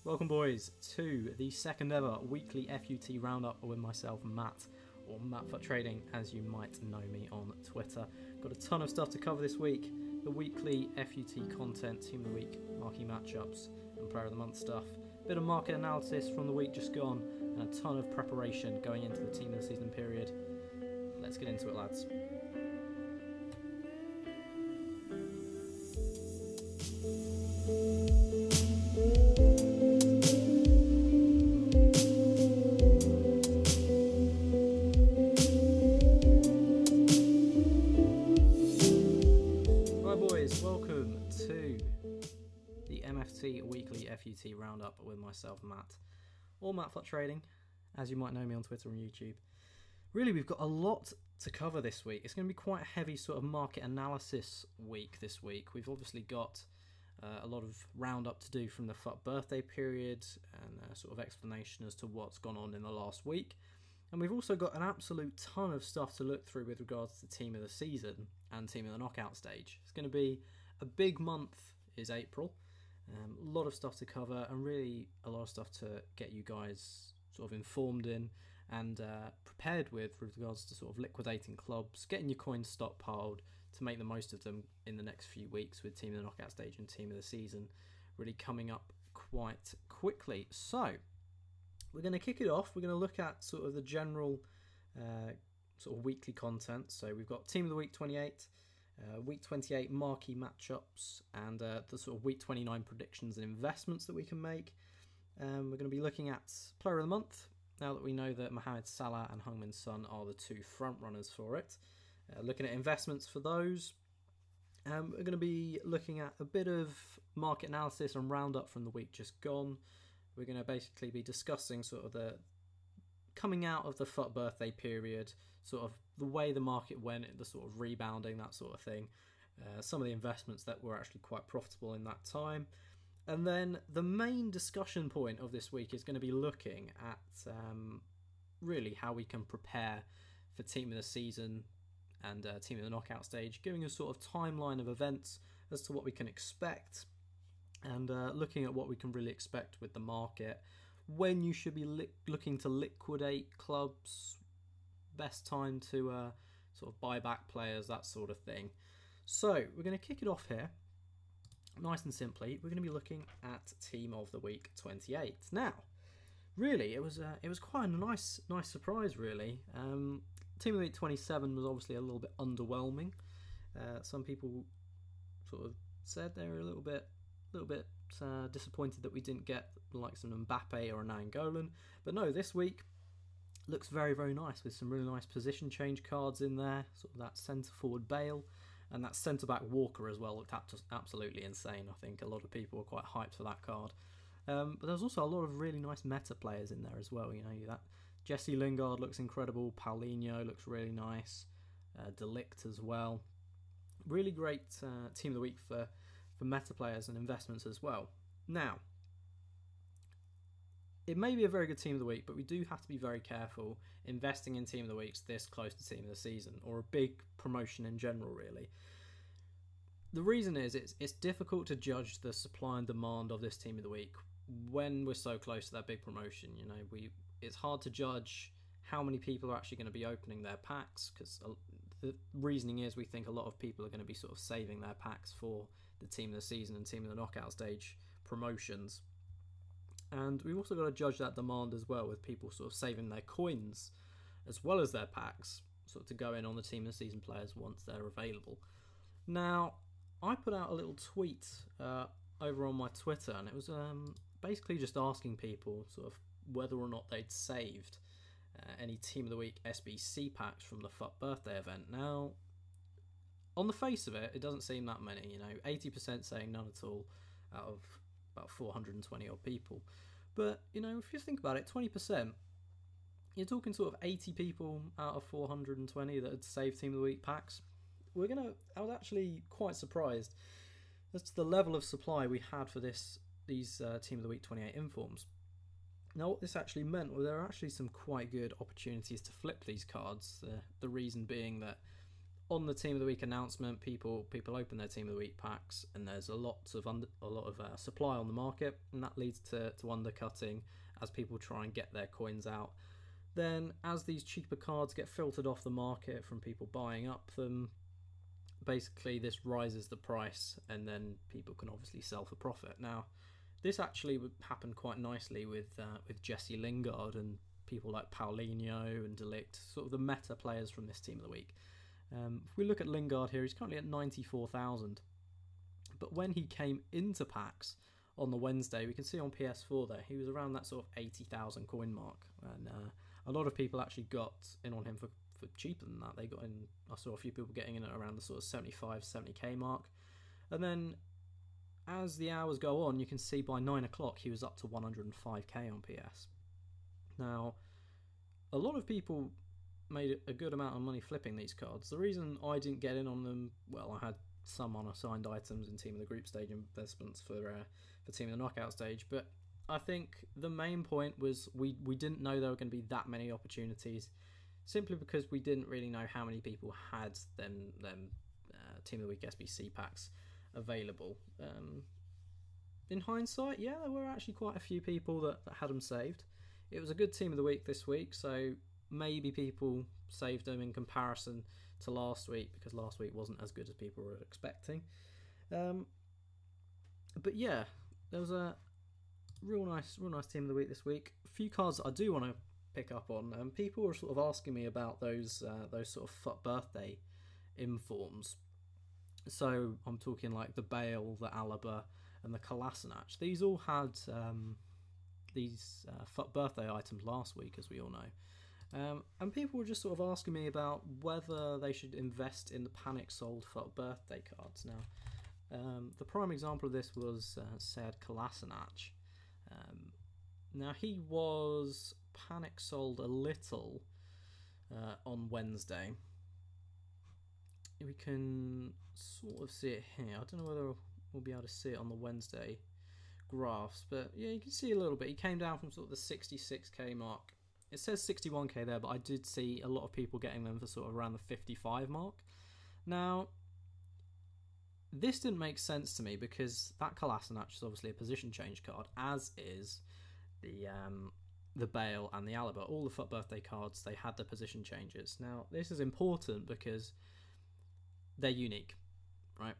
Welcome boys to the second ever weekly FUT Roundup with myself, Matt, or FUT Trading as you might know me on Twitter. Got a ton of stuff to cover this week. The weekly FUT content, Team of the Week, Marquee Matchups and Player of the Month stuff. Bit of market analysis from the week just gone and a ton of preparation going into the Team of the Season period. Let's get into it, lads. Welcome to the MFT Weekly FUT Roundup with myself, Matt, or FUT Trading, as you might know me on Twitter and YouTube. Really, we've got a lot to cover this week. It's going to be quite a heavy sort of market analysis week this week. We've obviously got a lot of roundup to do from the FUT birthday period and a sort of explanation as to what's gone on in the last week. And we've also got an absolute ton of stuff to look through with regards to Team of the Season and Team of the Knockout stage. It's going to be a big month, is April. A lot of stuff to cover and really a lot of stuff to get you guys sort of informed in and prepared with regards to sort of liquidating clubs, getting your coins stockpiled to make the most of them in the next few weeks with Team of the Knockout stage and Team of the Season really coming up quite quickly. So we're going to kick it off. We're going to look at sort of the general sort of weekly content. So we've got Team of the Week 28, Week 28 Marquee Matchups, and the sort of Week 29 predictions and investments that we can make. We're going to be looking at Player of the Month, now that we know that Mohamed Salah and Heung-min Son are the two front runners for it. Looking at investments for those. We're going to be looking at a bit of market analysis and roundup from the week just gone. We're going to basically be discussing sort of the coming out of the FUT birthday period, sort of the way the market went, the sort of rebounding, that sort of thing. Some of the investments that were actually quite profitable in that time. And then the main discussion point of this week is going to be looking at really how we can prepare for Team of the Season and Team of the Knockout stage, giving a sort of timeline of events as to what we can expect. And looking at what we can really expect with the market, when you should be looking to liquidate clubs, best time to sort of buy back players, that sort of thing. So we're going to kick it off here, nice and simply. We're going to be looking at Team of the Week 28. Now, really, it was quite a nice surprise, really. Team of the Week 27 was obviously a little bit underwhelming. Some people sort of said they were a little bit disappointed that we didn't get the likes of an Mbappe or an Angolan, but no, this week looks very, very nice with some really nice position change cards in there, sort of that centre forward Bale and that centre back Walker as well looked absolutely insane. I think a lot of people were quite hyped for that card, but there's also a lot of really nice meta players in there as well. You know, that Jesse Lingard looks incredible, Paulinho looks really nice, De Ligt as well. Really great Team of the Week for meta players and investments as well. Now, it may be a very good Team of the Week, but we do have to be very careful investing in Team of the Weeks this close to Team of the Season, or a big promotion in general, really. The reason is it's difficult to judge the supply and demand of this Team of the Week when we're so close to that big promotion. You know, it's hard to judge how many people are actually going to be opening their packs, because the reasoning is we think a lot of people are going to be sort of saving their packs for the Team of the Season and Team of the Knockout stage promotions. And we've also got to judge that demand as well, with people sort of saving their coins as well as their packs, sort of to go in on the Team of the Season players once they're available. Now, I put out a little tweet over on my Twitter, and it was basically just asking people sort of whether or not they'd saved any Team of the Week SBC packs from the FUT birthday event. Now, on the face of it, it doesn't seem that many. You know, 80% saying none at all out of about 420 odd people. But, you know, if you think about it, 20%, you're talking sort of 80 people out of 420 that had saved Team of the Week packs. I was actually quite surprised as to the level of supply we had for these Team of the Week 28 informs. Now, what this actually meant was there are actually some quite good opportunities to flip these cards. The reason being that on the Team of the Week announcement, people open their Team of the Week packs, and there's a lot of supply on the market, and that leads to undercutting as people try and get their coins out. Then, as these cheaper cards get filtered off the market from people buying up them, basically this rises the price, and then people can obviously sell for profit. Now, this actually would happen quite nicely with Jesse Lingard and people like Paulinho and De Ligt, sort of the meta players from this Team of the Week. If we look at Lingard here, he's currently at 94,000. But when he came into packs on the Wednesday, we can see on PS4 there, he was around that sort of 80,000 coin mark. And a lot of people actually got in on him for cheaper than that. They got in, I saw a few people getting in at around the sort of 75, 70k mark. And then as the hours go on, you can see by 9 o'clock he was up to 105k on PS. Now, a lot of people made a good amount of money flipping these cards. The reason I didn't get in on them, well, I had some unassigned items in Team of the Group stage investments for Team of the Knockout stage, but I think the main point was we didn't know there were going to be that many opportunities, simply because we didn't really know how many people had them Team of the Week SBC packs available. In hindsight, yeah, there were actually quite a few people that had them saved. It was a good Team of the Week this week, so maybe people saved them in comparison to last week, because last week wasn't as good as people were expecting. But yeah, there was a real nice Team of the Week this week. A few cards that I do want to pick up on. People were sort of asking me about those sort of FUT birthday informs. So I'm talking like the Bale, the Alaba, and the Kolasinac. These all had these FUT birthday items last week, as we all know. And people were just sort of asking me about whether they should invest in the panic sold FUT birthday cards. Now, the prime example of this was said Kolasinac. Now, he was panic sold a little on Wednesday. We can sort of see it here. I don't know whether we'll be able to see it on the Wednesday graphs, but yeah, you can see a little bit. He came down from sort of the 66k mark. It says 61k there, but I did see a lot of people getting them for sort of around the 55 mark. Now, this didn't make sense to me because that Kolasinac is obviously a position change card, as is the Bale and the Alaba. All the FUT birthday cards, they had the position changes. Now, this is important because they're unique, right?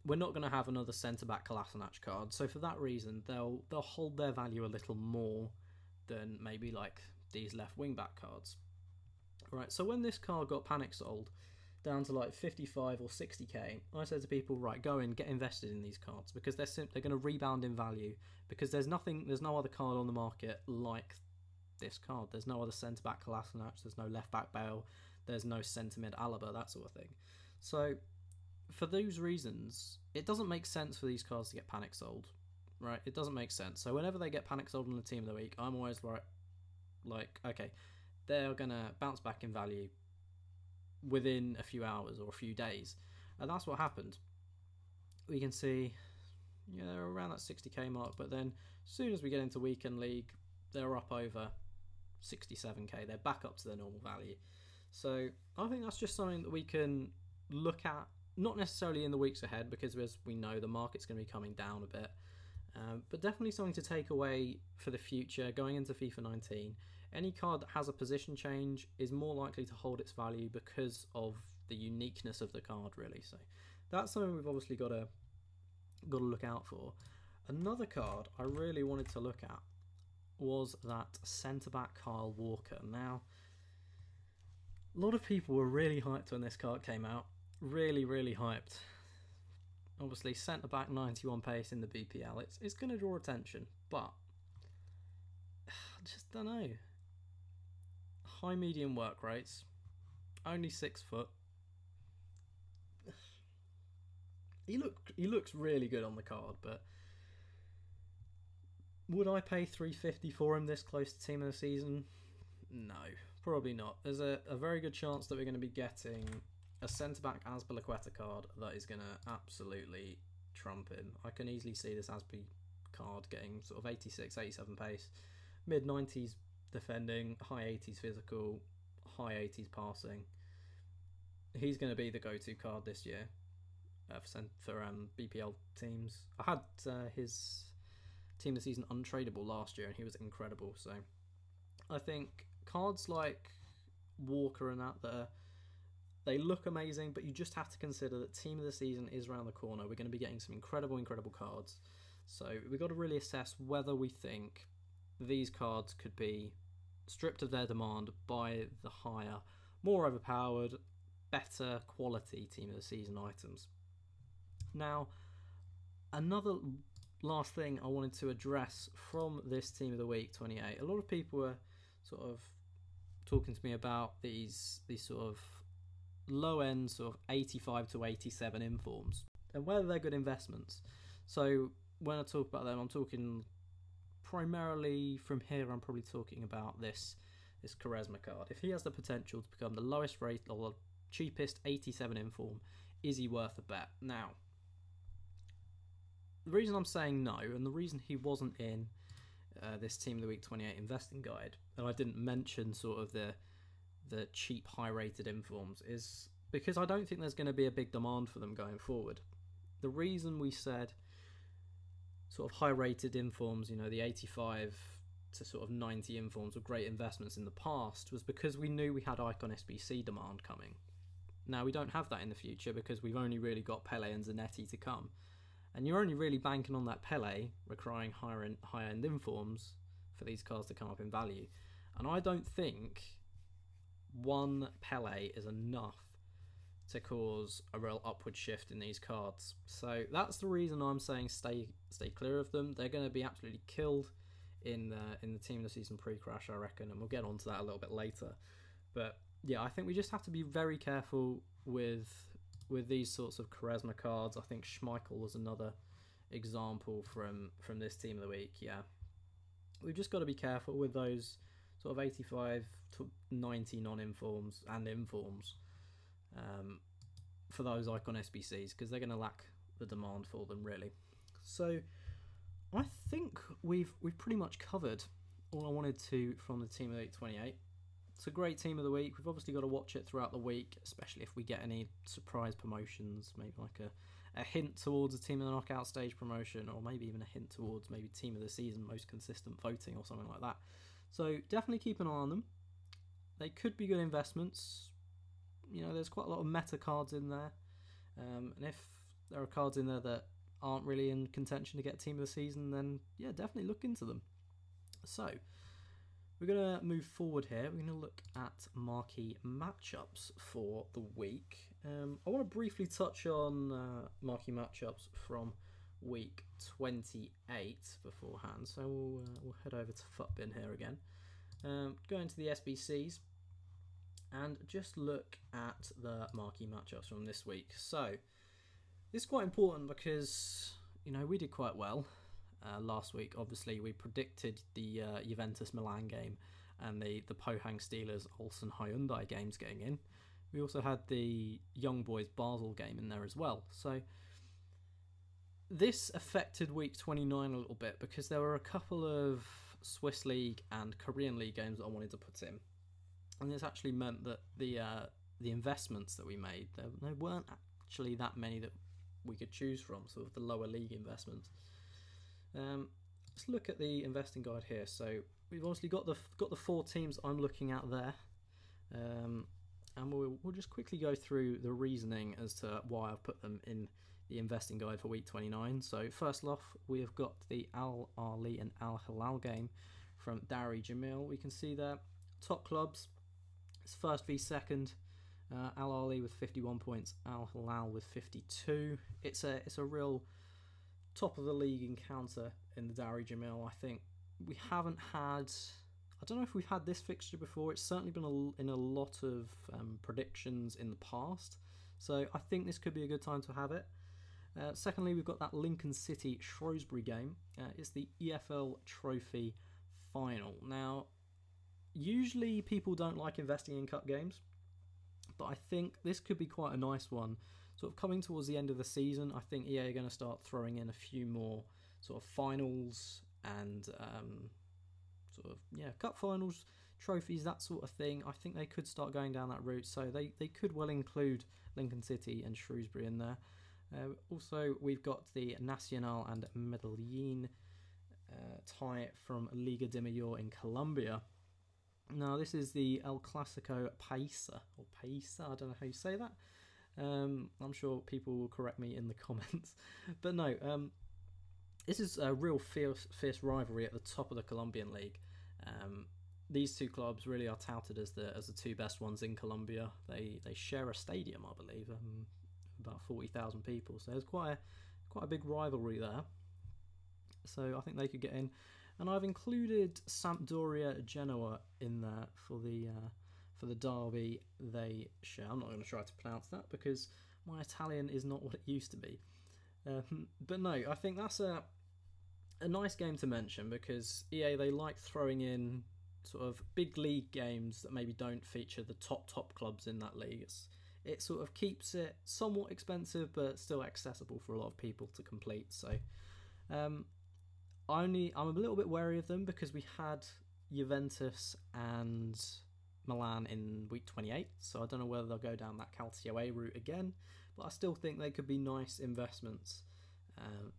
We're not going to have another centre-back Kolasinac card, so for that reason, they'll hold their value a little more than maybe like these left wing-back cards. Right, so when this card got panic sold down to like 55 or 60k, I said to people, right, go in, get invested in these cards, because they're going to rebound in value, because there's no other card on the market like this card. There's no other centre-back Kolasinac, there's no left-back Bale, there's no centre-mid Alaba, that sort of thing. So, for those reasons, it doesn't make sense for these cards to get panic sold, right? It doesn't make sense. So whenever they get panic sold on the Team of the Week, I'm always like, okay, they're going to bounce back in value within a few hours or a few days. And that's what happened. We can see, yeah, they're around that 60k mark, but then as soon as we get into Weekend League, they're up over 67k. They're back up to their normal value. So I think that's just something that we can look at, not necessarily in the weeks ahead, because as we know, the market's going to be coming down a bit, but definitely something to take away for the future going into FIFA 19. Any card that has a position change is more likely to hold its value because of the uniqueness of the card, really. So that's something we've obviously got to look out for. Another card I really wanted to look at was that centre-back Kyle Walker. Now, a lot of people were really hyped when this card came out. Really, really hyped. Obviously, centre-back 91 pace in the BPL. It's going to draw attention, but I just don't know. High medium work rates. Only 6 foot. He looks really good on the card, but would I pay 350 for him this close to Team of the Season? No, probably not. There's a very good chance that we're going to be getting a centre-back Azpilicueta card that is going to absolutely trump him. I can easily see this Azpi card getting sort of 86, 87 pace, mid-90s defending, high 80s physical, high 80s passing. he's going to be the go-to card this year for BPL teams. I had his team of the season untradeable last year, and he was incredible. So I think cards like Walker and that they look amazing, but you just have to consider that team of the season is around the corner. We're going to be getting some incredible cards. So we've got to really assess whether we think these cards could be stripped of their demand by the higher, more overpowered, better quality team of the season items. Now, another last thing I wanted to address from this team of the week 28. A lot of people were sort of talking to me about these sort of low end sort of 85 to 87 informs and whether they're good investments. So when I talk about them, I'm talking primarily from here. I'm probably talking about this Charisma card. If he has the potential to become the lowest rate or the cheapest 87 inform, is he worth a bet? Now, the reason I'm saying no, and the reason he wasn't in this Team of the Week 28 investing guide, and I didn't mention sort of the cheap high-rated informs, is because I don't think there's going to be a big demand for them going forward. The reason we said sort of high-rated informs, the 85 to sort of 90 informs were great investments in the past, was because we knew we had Icon SBC demand coming. Now, we don't have that in the future because we've only really got Pele and Zanetti to come. And you're only really banking on that Pele requiring higher-end informs for these cards to come up in value. And I don't think one Pele is enough to cause a real upward shift in these cards. So that's the reason I'm saying stay clear of them. They're going to be absolutely killed in the Team of the Season pre-crash, I reckon, and we'll get onto that a little bit later. But yeah, I think we just have to be very careful with these sorts of Charisma cards. I think Schmeichel was another example from this Team of the Week. Yeah, we've just got to be careful with those sort of 85 to 90 non-informs and informs for those Icon SBCs, because they're going to lack the demand for them, really. So I think we've pretty much covered all I wanted to from the Team of the Week 28. It's a great Team of the Week. We've obviously got to watch it throughout the week, especially if we get any surprise promotions, maybe like a hint towards a Team of the Knockout Stage promotion, or maybe even a hint towards maybe Team of the Season most consistent voting or something like that. So definitely keep an eye on them. They could be good investments. There's quite a lot of meta cards in there. And if there are cards in there that aren't really in contention to get Team of the Season, then yeah, definitely look into them. So we're going to move forward here. We're going to look at marquee matchups for the week. I want to briefly touch on marquee matchups from week 28 beforehand. So we'll head over to FUT Bin here again. Go into the SBCs and just look at the marquee matchups from this week. So this is quite important because we did quite well last week. Obviously, we predicted the Juventus Milan game and the Pohang Steelers Ulsan Hyundai games getting in. We also had the Young Boys Basel game in there as well. So this affected week 29 a little bit because there were a couple of Swiss League and Korean League games that I wanted to put in. And this actually meant that the investments that we made, there weren't actually that many that we could choose from, sort of the lower league investments. Let's look at the investing guide here. So we've obviously got the 4 teams I'm looking at there, and we'll just quickly go through the reasoning as to why I've put them in the investing guide for week 29. So first off, we have got the Al Ahly and Al Hilal game from Dari Jamil. We can see there top clubs. It's first v second. Al Ahly with 51 points, Al Hilal with 52. It's a real top of the league encounter in the Dari Jamil. I think we haven't had, I don't know if we've had this fixture before. It's certainly been in a lot of predictions in the past, so I think this could be a good time to have it. Secondly, we've got that Lincoln City Shrewsbury game. It's the EFL Trophy final. Now, usually people don't like investing in cup games, but I think this could be quite a nice one. Sort of coming towards the end of the season, I think EA are going to start throwing in a few more sort of finals and cup finals, trophies, that sort of thing, I think they could start going down that route. So they could well include Lincoln City and Shrewsbury in there. Also, we've got the Nacional and Medellin tie from Liga de Mayor in Colombia. Now, this is the El Clasico Paisa, or Paisa, I don't know how you say that. I'm sure people will correct me in the comments. But no, this is a real fierce rivalry at the top of the Colombian league. These two clubs really are touted as the two best ones in Colombia. They share a stadium, I believe, about 40,000 people. So there's quite a big rivalry there. So I think they could get in. And I've included Sampdoria Genoa in there for the derby they share. I'm not going to try to pronounce that because my Italian is not what it used to be. But no, I think that's a nice game to mention because EA, they like throwing in sort of big league games that maybe don't feature the top clubs in that league. It sort of keeps it somewhat expensive but still accessible for a lot of people to complete. So I'm a little bit wary of them because we had Juventus and Milan in week 28, so I don't know whether they'll go down that Calcio route again, but I still think they could be nice investments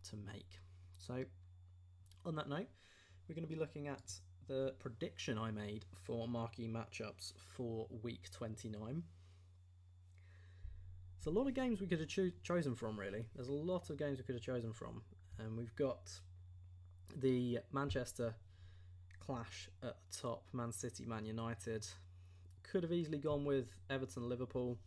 to make. So on that note, we're going to be looking at the prediction I made for Marquee Matchups for week 29. It's a lot of games we could have chosen from, really. There's a lot of games we could have chosen from. And we've got the Manchester clash at the top, Man City, Man United. Could have easily gone with Everton, Liverpool.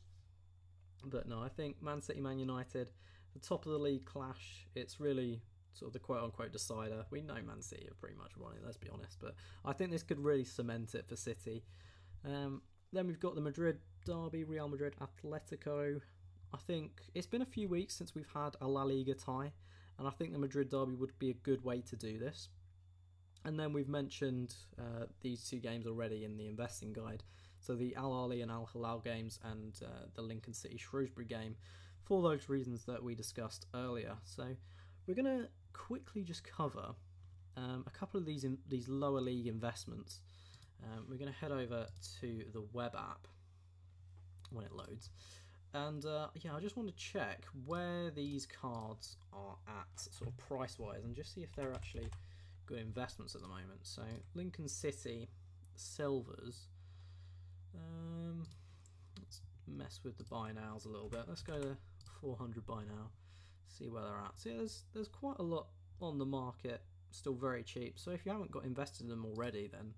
But no, I think Man City, Man United, the top of the league clash, it's really sort of the quote-unquote decider. We know Man City have pretty much won it, let's be honest. But I think this could really cement it for City. Then we've got the Madrid derby, Real Madrid, Atletico. I think it's been a few weeks since we've had a La Liga tie, and I think the Madrid derby would be a good way to do this. And then we've mentioned these two games already in the investing guide. So the Al Ahly and Al Hilal games and the Lincoln City Shrewsbury game, for those reasons that we discussed earlier. So we're going to quickly just cover a couple of these lower league investments. We're going to head over to the web app when it loads. And I just want to check where these cards are at, sort of price-wise, and just see if they're actually good investments at the moment. So Lincoln City Silvers. Let's mess with the buy nows a little bit. Let's go to 400 buy now. See where they're at. So yeah, there's quite a lot on the market, still very cheap. So if you haven't got invested in them already, then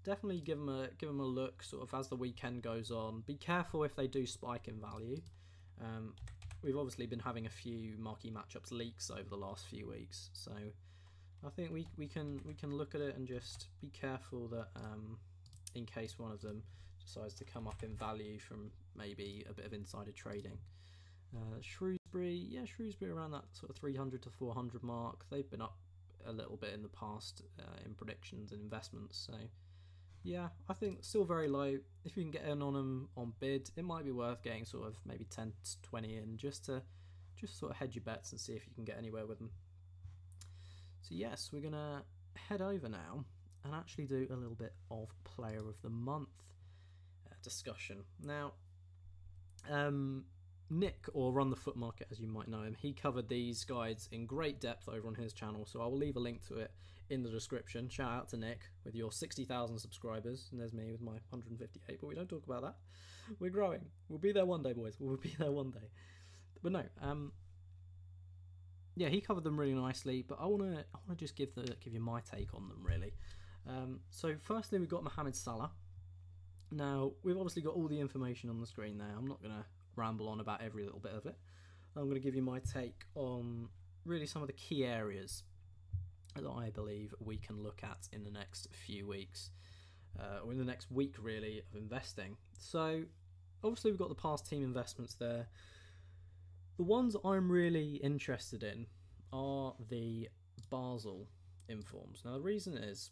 definitely give them a look sort of as the weekend goes on. Be careful if they do spike in value. We've obviously been having a few Marquee Matchups leaks over the last few weeks, so I think we can look at it and just be careful that in case one of them decides to come up in value from maybe a bit of insider trading. Shrewsbury around that sort of 300 to 400 mark. They've been up a little bit in the past in predictions and investments, so yeah, I think still very low. If you can get in on them on bid, it might be worth getting sort of maybe 10 to 20 in just sort of hedge your bets and see if you can get anywhere with them. So yes, we're gonna head over now and actually do a little bit of Player of the Month discussion. Now, Nick, or Run the Foot Market as you might know him, he covered these guides in great depth over on his channel, so I will leave a link to it in the description. Shout out to Nick with your 60,000 subscribers, and there's me with my 158, but we don't talk about that. We're growing. We'll be there one day, boys. We'll be there one day. But no, yeah, he covered them really nicely, but I wanna just give you my take on them really. So firstly, we've got Mohamed Salah. Now, we've obviously got all the information on the screen there. I'm not going to ramble on about every little bit of it. I'm going to give you my take on really some of the key areas that I believe we can look at in the next few weeks, or in the next week really, of investing. So, obviously we've got the past team investments there. The ones I'm really interested in are the Basel informs. Now, the reason is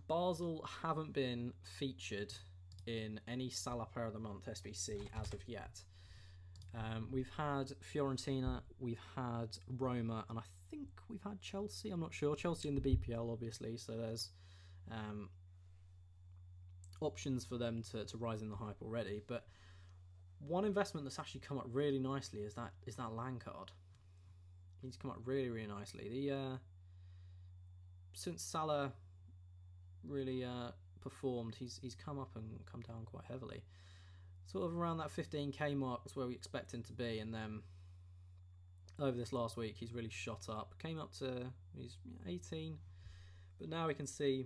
Basel haven't been featured in any Salah Player of the Month SBC as of yet. We've had Fiorentina, we've had Roma, and I think we've had Chelsea. I'm not sure. Chelsea in the BPL, obviously. So there's options for them to rise in the hype already. But one investment that's actually come up really nicely is that Lang card. He's come up really nicely. Since Salah really performed, he's come up and come down quite heavily. Sort of around that 15k mark is where we expect him to be, and then over this last week he's really shot up. Came up to he's 18, but now we can see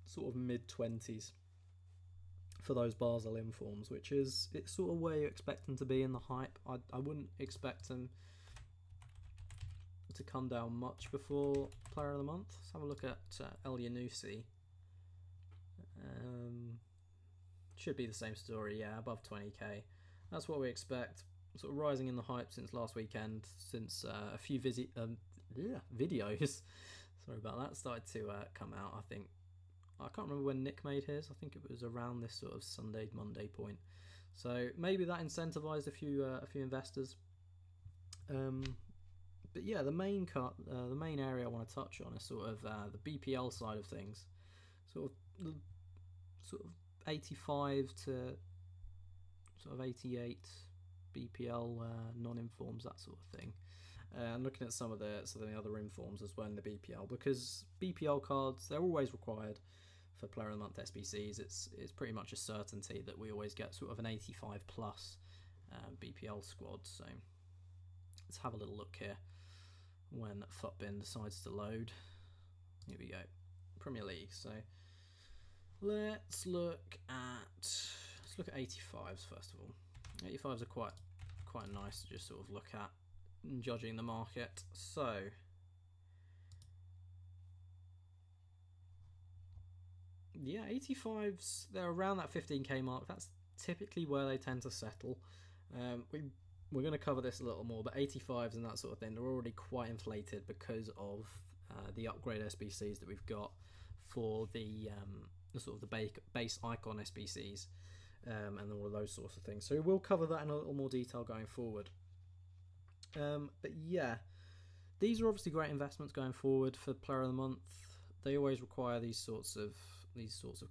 sort of mid-20s for those Basel informs, which is it's sort of where you expect him to be in the hype. I wouldn't expect him to come down much before Player of the Month. Let's have a look at El Yanusi. Should be the same story, yeah, above 20k. That's what we expect. Sort of rising in the hype since last weekend, since a few videos, sorry about that, started to come out. I can't remember when Nick made his. I think it was around this sort of Sunday, Monday point. So maybe that incentivized a few investors. But yeah, the main area I want to touch on is sort of the BPL side of things, sort of 85 to sort of 88 BPL non-informs, that sort of thing. And looking at some of the other informs as well in the BPL, because BPL cards, they're always required for Player of the Month SBCs. It's pretty much a certainty that we always get sort of an 85 plus BPL squad. So let's have a little look here when FUT decides to load. Here we go, Premier League. So let's look at 85s first of all. 85s are quite nice to just sort of look at judging the market. So yeah, 85s, they're around that 15k mark. That's typically where they tend to settle. We're going to cover this a little more, but 85s and that sort of thing, they're already quite inflated because of the upgrade SBCs that we've got for the sort of the base icon SBCs and all of those sorts of things. So we'll cover that in a little more detail going forward. But yeah, these are obviously great investments going forward for Player of the Month. They always require these sorts of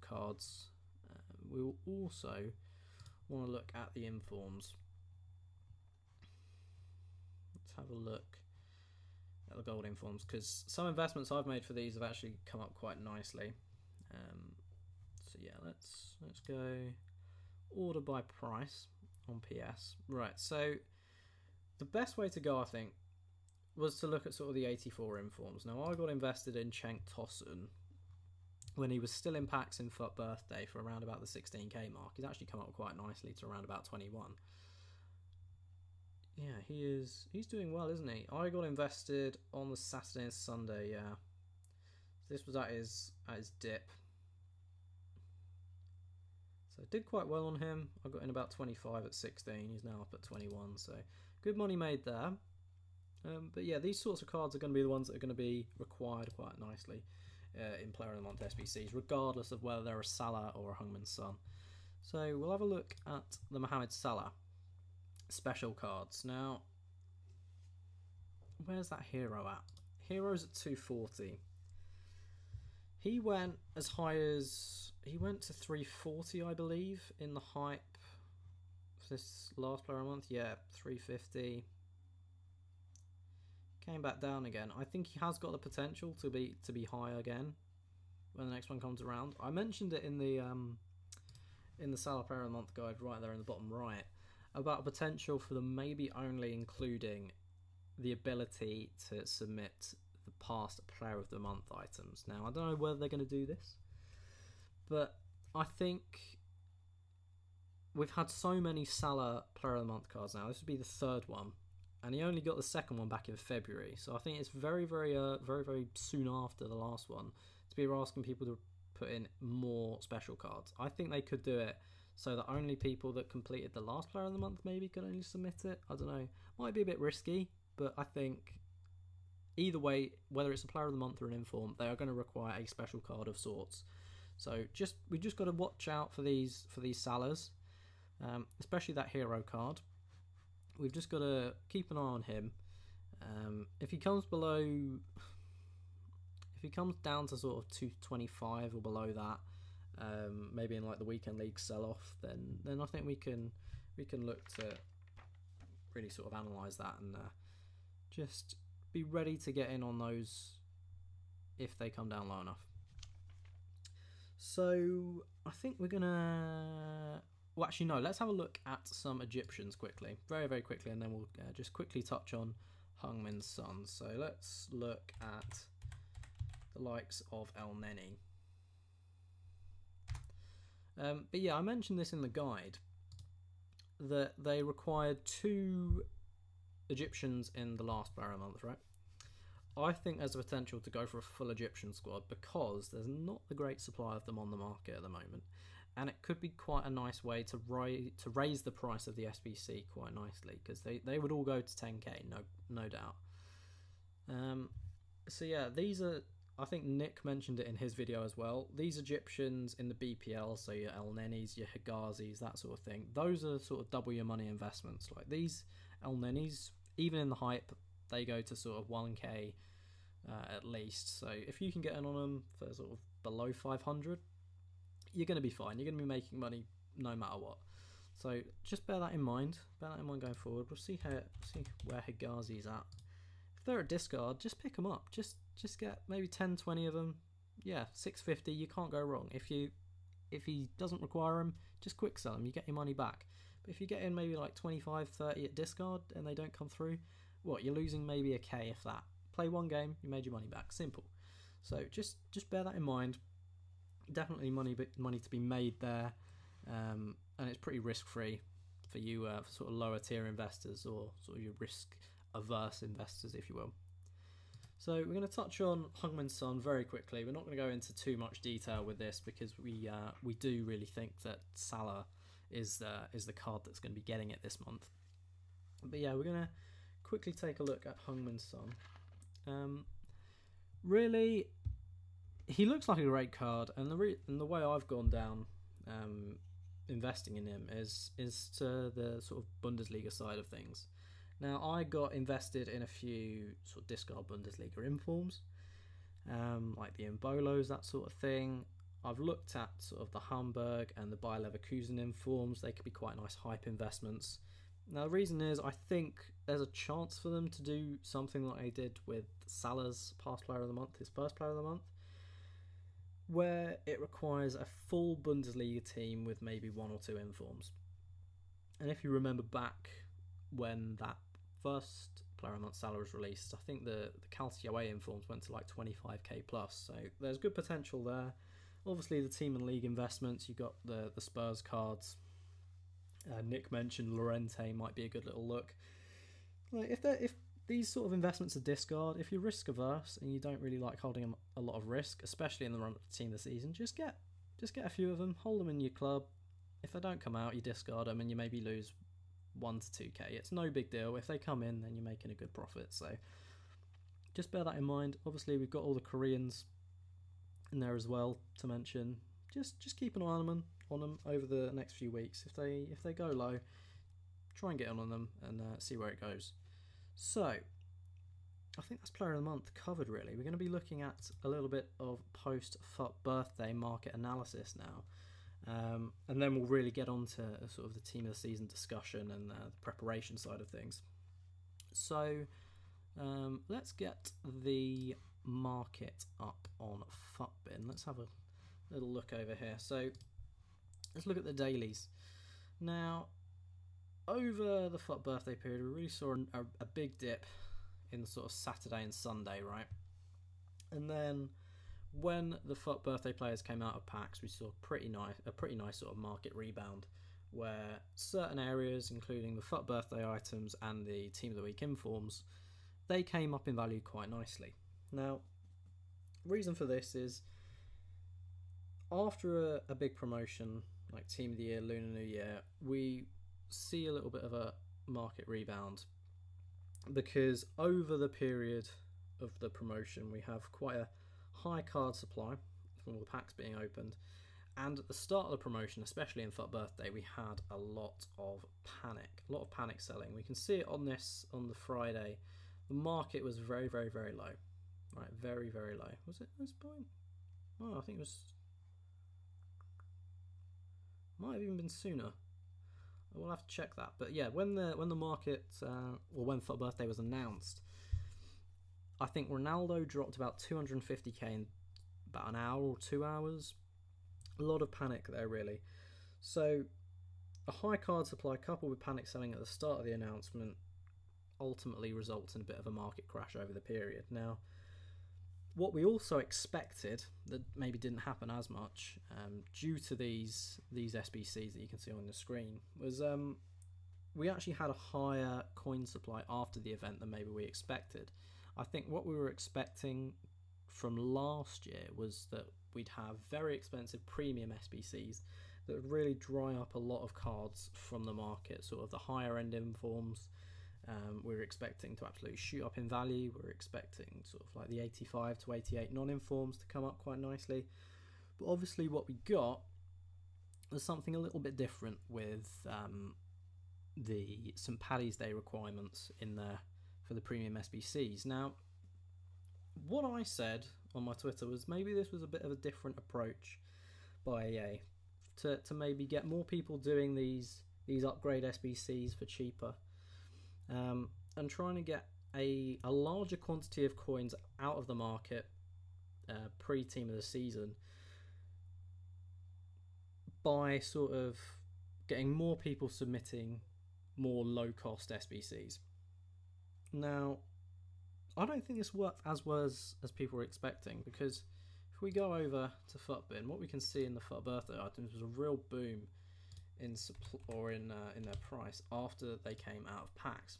cards. We will also want to look at the informs. Let's have a look at the gold informs, because some investments I've made for these have actually come up quite nicely. So yeah, let's go order by price on PS. Right, so the best way to go, I think, was to look at sort of the 84 informs. Now, I got invested in Cenk Tosun when he was still in packs in FUT Birthday for around about the 16k mark. He's actually come up quite nicely to around about 21. Yeah, he's doing well, isn't he? I got invested on the Saturday and Sunday, yeah. This was at his dip. So did quite well on him. I got in about 25 at 16. He's now up at 21, so good money made there. But yeah, these sorts of cards are going to be the ones that are going to be required quite nicely in Player of the Month SBCs, regardless of whether they're a Salah or a Heung-min Son. So we'll have a look at the Mohamed Salah special cards. Now, where's that hero at? Hero's at 240. He went as high as... He went to 340, I believe, in the hype for this last Player of the Month. Yeah, 350. Came back down again. I think he has got the potential to be high again when the next one comes around. I mentioned it in the Salah Player of the Month guide right there in the bottom right about potential for them maybe only including the ability to submit the past Player of the Month items. Now, I don't know whether they're going to do this, but I think we've had so many Salah Player of the Month cards now. This would be the third one, and he only got the second one back in February. So I think it's very soon after the last one to be asking people to put in more special cards. I think they could do it so that only people that completed the last Player of the Month maybe could only submit it. I don't know. Might be a bit risky, but I think either way, whether it's a Player of the Month or an inform, they are going to require a special card of sorts. So we just got to watch out for these Salahs, especially that hero card. We've just got to keep an eye on him. If he comes down to sort of 225 or below that, maybe in like the weekend league sell off, then I think we can look to really sort of analyse that and just be ready to get in on those if they come down low enough. So I think we're gonna. Well, actually, no. Let's have a look at some Egyptians quickly, very, very quickly, and then we'll just quickly touch on Heung-min Son. So let's look at the likes of El Neni. But yeah, I mentioned this in the guide that they required 2 Egyptians in the last player of the month, right? I think there's a potential to go for a full Egyptian squad because there's not a great supply of them on the market at the moment, and it could be quite a nice way to raise the price of the SBC quite nicely, because they would all go to 10k, no doubt. So yeah, these are, I think Nick mentioned it in his video as well, these Egyptians in the BPL, so your El Nenis, your Higazis, that sort of thing, those are sort of double your money investments. Like these El Nenis, even in the hype, they go to sort of 1k at least. So if you can get in on them for sort of below 500, you're going to be fine. You're going to be making money no matter what. So just bear that in mind. Bear that in mind going forward. We'll see where Higazi's at. If they're at discard, just pick them up. Just get maybe 10, 20 of them. Yeah, 650. You can't go wrong. If he doesn't require them, just quick sell them. You get your money back. But if you get in maybe like 25, 30 at discard and they don't come through, what, you're losing maybe a K if that. Play one game, you made your money back. Simple. So just bear that in mind. Definitely money to be made there, and it's pretty risk free for you for sort of lower tier investors or sort of your risk averse investors, if you will. So we're going to touch on Heung-min Son very quickly. We're not going to go into too much detail with this because we do really think that Salah is the card that's going to be getting it this month. But yeah, we're going to quickly take a look at Heung-min Son. Really, he looks like a great card, and the way I've gone down investing in him is to the sort of Bundesliga side of things. Now, I got invested in a few sort of discard Bundesliga informs, like the Embolos, that sort of thing. I've looked at sort of the Hamburg and the Bayer Leverkusen informs. They could be quite nice hype investments. Now, the reason is I think there's a chance for them to do something like they did with Salah's past player of the month, his first player of the month, where it requires a full Bundesliga team with maybe 1 or 2 informs. And if you remember back when that first player of the month Salah was released, I think the Calcio A informs went to like 25k plus, so there's good potential there. Obviously the team and league investments, you've got the Spurs cards. Nick mentioned Llorente might be a good little look. Like if these sort of investments are discard, if you're risk averse and you don't really like holding a lot of risk, especially in the run up to team of the season, just get a few of them, hold them in your club. If they don't come out, you discard them and you maybe lose 1 to 2k. It's no big deal. If they come in, then you're making a good profit. So just bear that in mind. Obviously, we've got all the Koreans in there as well to mention. Just keep an eye on them over the next few weeks. If they go low, try and get on them and see where it goes. So I think that's player of the month covered, really. We're going to be looking at a little bit of post FUT birthday market analysis now, and then we'll really get on to sort of the team of the season discussion and the preparation side of things. So let's get the market up on FUTBin. Let's have a little look over here. So let's look at the dailies. Now, over the FUT birthday period, we really saw a big dip in sort of Saturday and Sunday, right? And then when the FUT birthday players came out of packs, we saw a pretty nice sort of market rebound, where certain areas, including the FUT birthday items and the Team of the Week informs, they came up in value quite nicely. Now, reason for this is after a big promotion like Team of the Year, Lunar New Year, we see a little bit of a market rebound because over the period of the promotion we have quite a high card supply from all the packs being opened, and at the start of the promotion, especially in FUT birthday, we had a lot of panic selling. We can see it on the Friday. The market was very, very, very low, right? Very, very low. Was it this point? Oh, I think it was Might have even been sooner. We'll have to check that. But yeah, when the market or when FUT Birthday was announced, I think Ronaldo dropped about 250k in about an hour or 2 hours. A lot of panic there, really. So a high card supply coupled with panic selling at the start of the announcement ultimately results in a bit of a market crash over the period. Now, what we also expected that maybe didn't happen as much due to these SBCs that you can see on the screen was we actually had a higher coin supply after the event than maybe we expected. I think what we were expecting from last year was that we'd have very expensive premium SBCs that would really dry up a lot of cards from the market, sort of the higher end informs. We were expecting to absolutely shoot up in value. We were expecting sort of like the 85 to 88 non-informs to come up quite nicely. But obviously what we got was something a little bit different with the St. Paddy's Day requirements in there for the premium SBCs. Now, what I said on my Twitter was maybe this was a bit of a different approach by EA to maybe get more people doing these upgrade SBCs for cheaper. And trying to get a larger quantity of coins out of the market pre-team of the season by sort of getting more people submitting more low-cost SBCs. Now, I don't think this worked as well as people were expecting, because if we go over to FUTBin, what we can see in the FUT Birthday items was a real boom in their price after they came out of packs.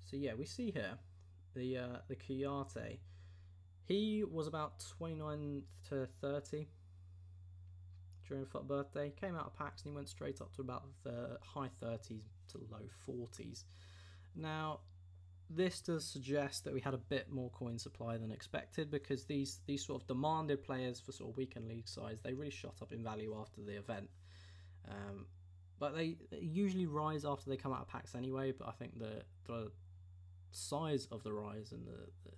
So yeah, we see here the Kuyate. He was about 29 to 30 during FUT Birthday. Came out of packs and he went straight up to about the high 30s to low 40s. Now, this does suggest that we had a bit more coin supply than expected, because these sort of demanded players for sort of weekend league size, they really shot up in value after the event. But they usually rise after they come out of packs anyway, but I think the size of the rise and the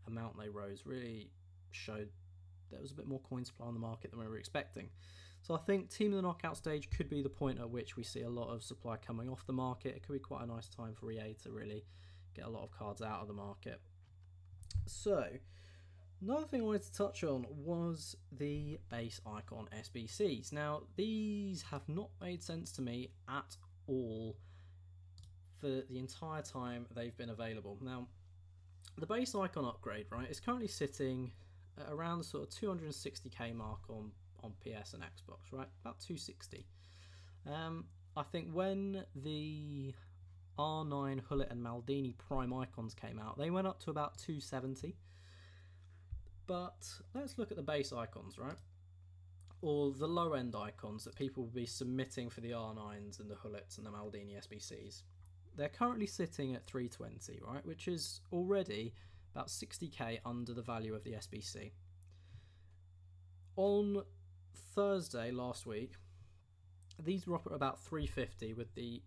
amount they rose really showed there was a bit more coin supply on the market than we were expecting. So I think Team of the Knockout stage could be the point at which we see a lot of supply coming off the market. It could be quite a nice time for EA to really get a lot of cards out of the market. So, another thing I wanted to touch on was the base icon SBCs. Now, these have not made sense to me at all for the entire time they've been available. Now, the base icon upgrade, right, is currently sitting at around the sort of 260k mark on PS and Xbox, right? About 260. I think when the R9, Hullet and Maldini Prime icons came out, they went up to about 270. But let's look at the base icons, right? Or the low end icons that people will be submitting for the R9s and the Hullets and the Maldini SBCs. They're currently sitting at 320, right? Which is already about 60k under the value of the SBC. On Thursday last week, these were up at about 350 with the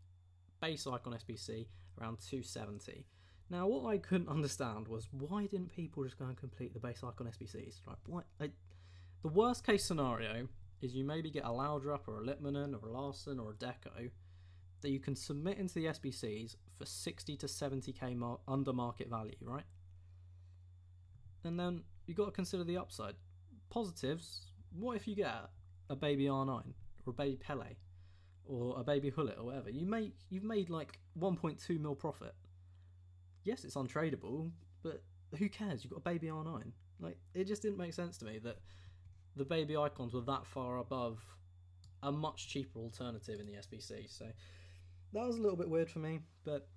base icon SBC around 270. Now, what I couldn't understand was why didn't people just go and complete the base icon SBCs? Right? The worst case scenario is you maybe get a Laudrup or a Litmanen or a Larson or a Deco that you can submit into the SBCs for 60 to 70k under market value, right? And then you've got to consider the upside. Positives, what if you get a baby R9 or a baby Pele or a baby Hullet or whatever? You've made like 1.2 mil profit. Yes, it's untradeable, but who cares? You've got a baby R9. Like, it just didn't make sense to me that the baby icons were that far above a much cheaper alternative in the SBC. So that was a little bit weird for me, but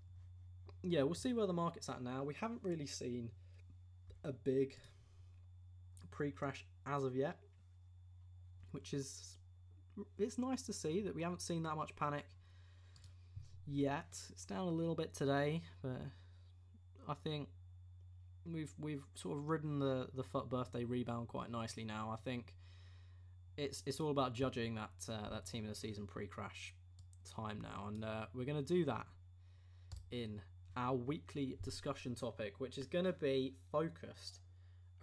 yeah, we'll see where the market's at now. We haven't really seen a big pre-crash as of yet, which is, it's nice to see that we haven't seen that much panic yet. It's down a little bit today, but I think we've sort of ridden the FUT Birthday rebound quite nicely now. I think it's all about judging that team of the season pre-crash time now, and we're going to do that in our weekly discussion topic, which is going to be focused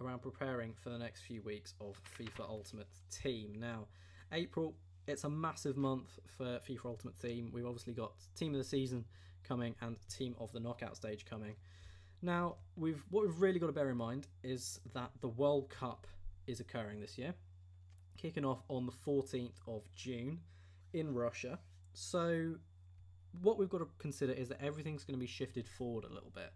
around preparing for the next few weeks of FIFA Ultimate Team. Now, April, it's a massive month for FIFA Ultimate Team. We've obviously got Team of the Season coming and Team of the Knockout Stage coming. Now, what we've really got to bear in mind is that the World Cup is occurring this year, kicking off on the 14th of June in Russia. So what we've got to consider is that everything's going to be shifted forward a little bit,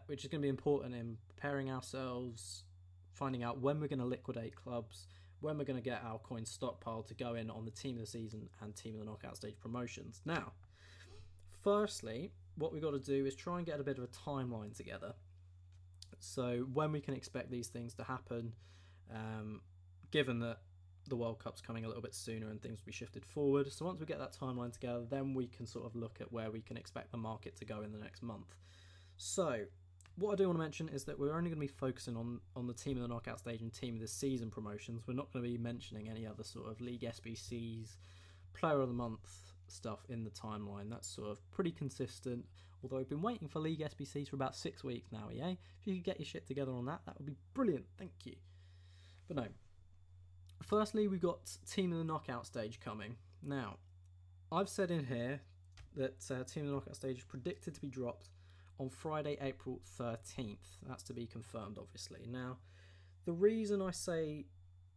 which is going to be important in preparing ourselves, finding out when we're going to liquidate clubs, when we're going to get our coins stockpiled to go in on the Team of the Season and Team of the Knockout Stage promotions. Now, firstly, what we've got to do is try and get a bit of a timeline together. So when we can expect these things to happen, given that the World Cup's coming a little bit sooner and things will be shifted forward. So once we get that timeline together, then we can sort of look at where we can expect the market to go in the next month. So what I do want to mention is that we're only going to be focusing on the Team of the Knockout Stage and Team of the Season promotions. We're not going to be mentioning any other sort of League SBCs, Player of the Month stuff in the timeline. That's sort of pretty consistent, although I've been waiting for League SBCs for about 6 weeks now, EA. If you could get your shit together on that, that would be brilliant, thank you. But no. Firstly, we've got Team of the Knockout Stage coming. Now, I've said in here that Team of the Knockout Stage is predicted to be dropped on Friday, April 13th. That's to be confirmed, obviously. Now, the reason I say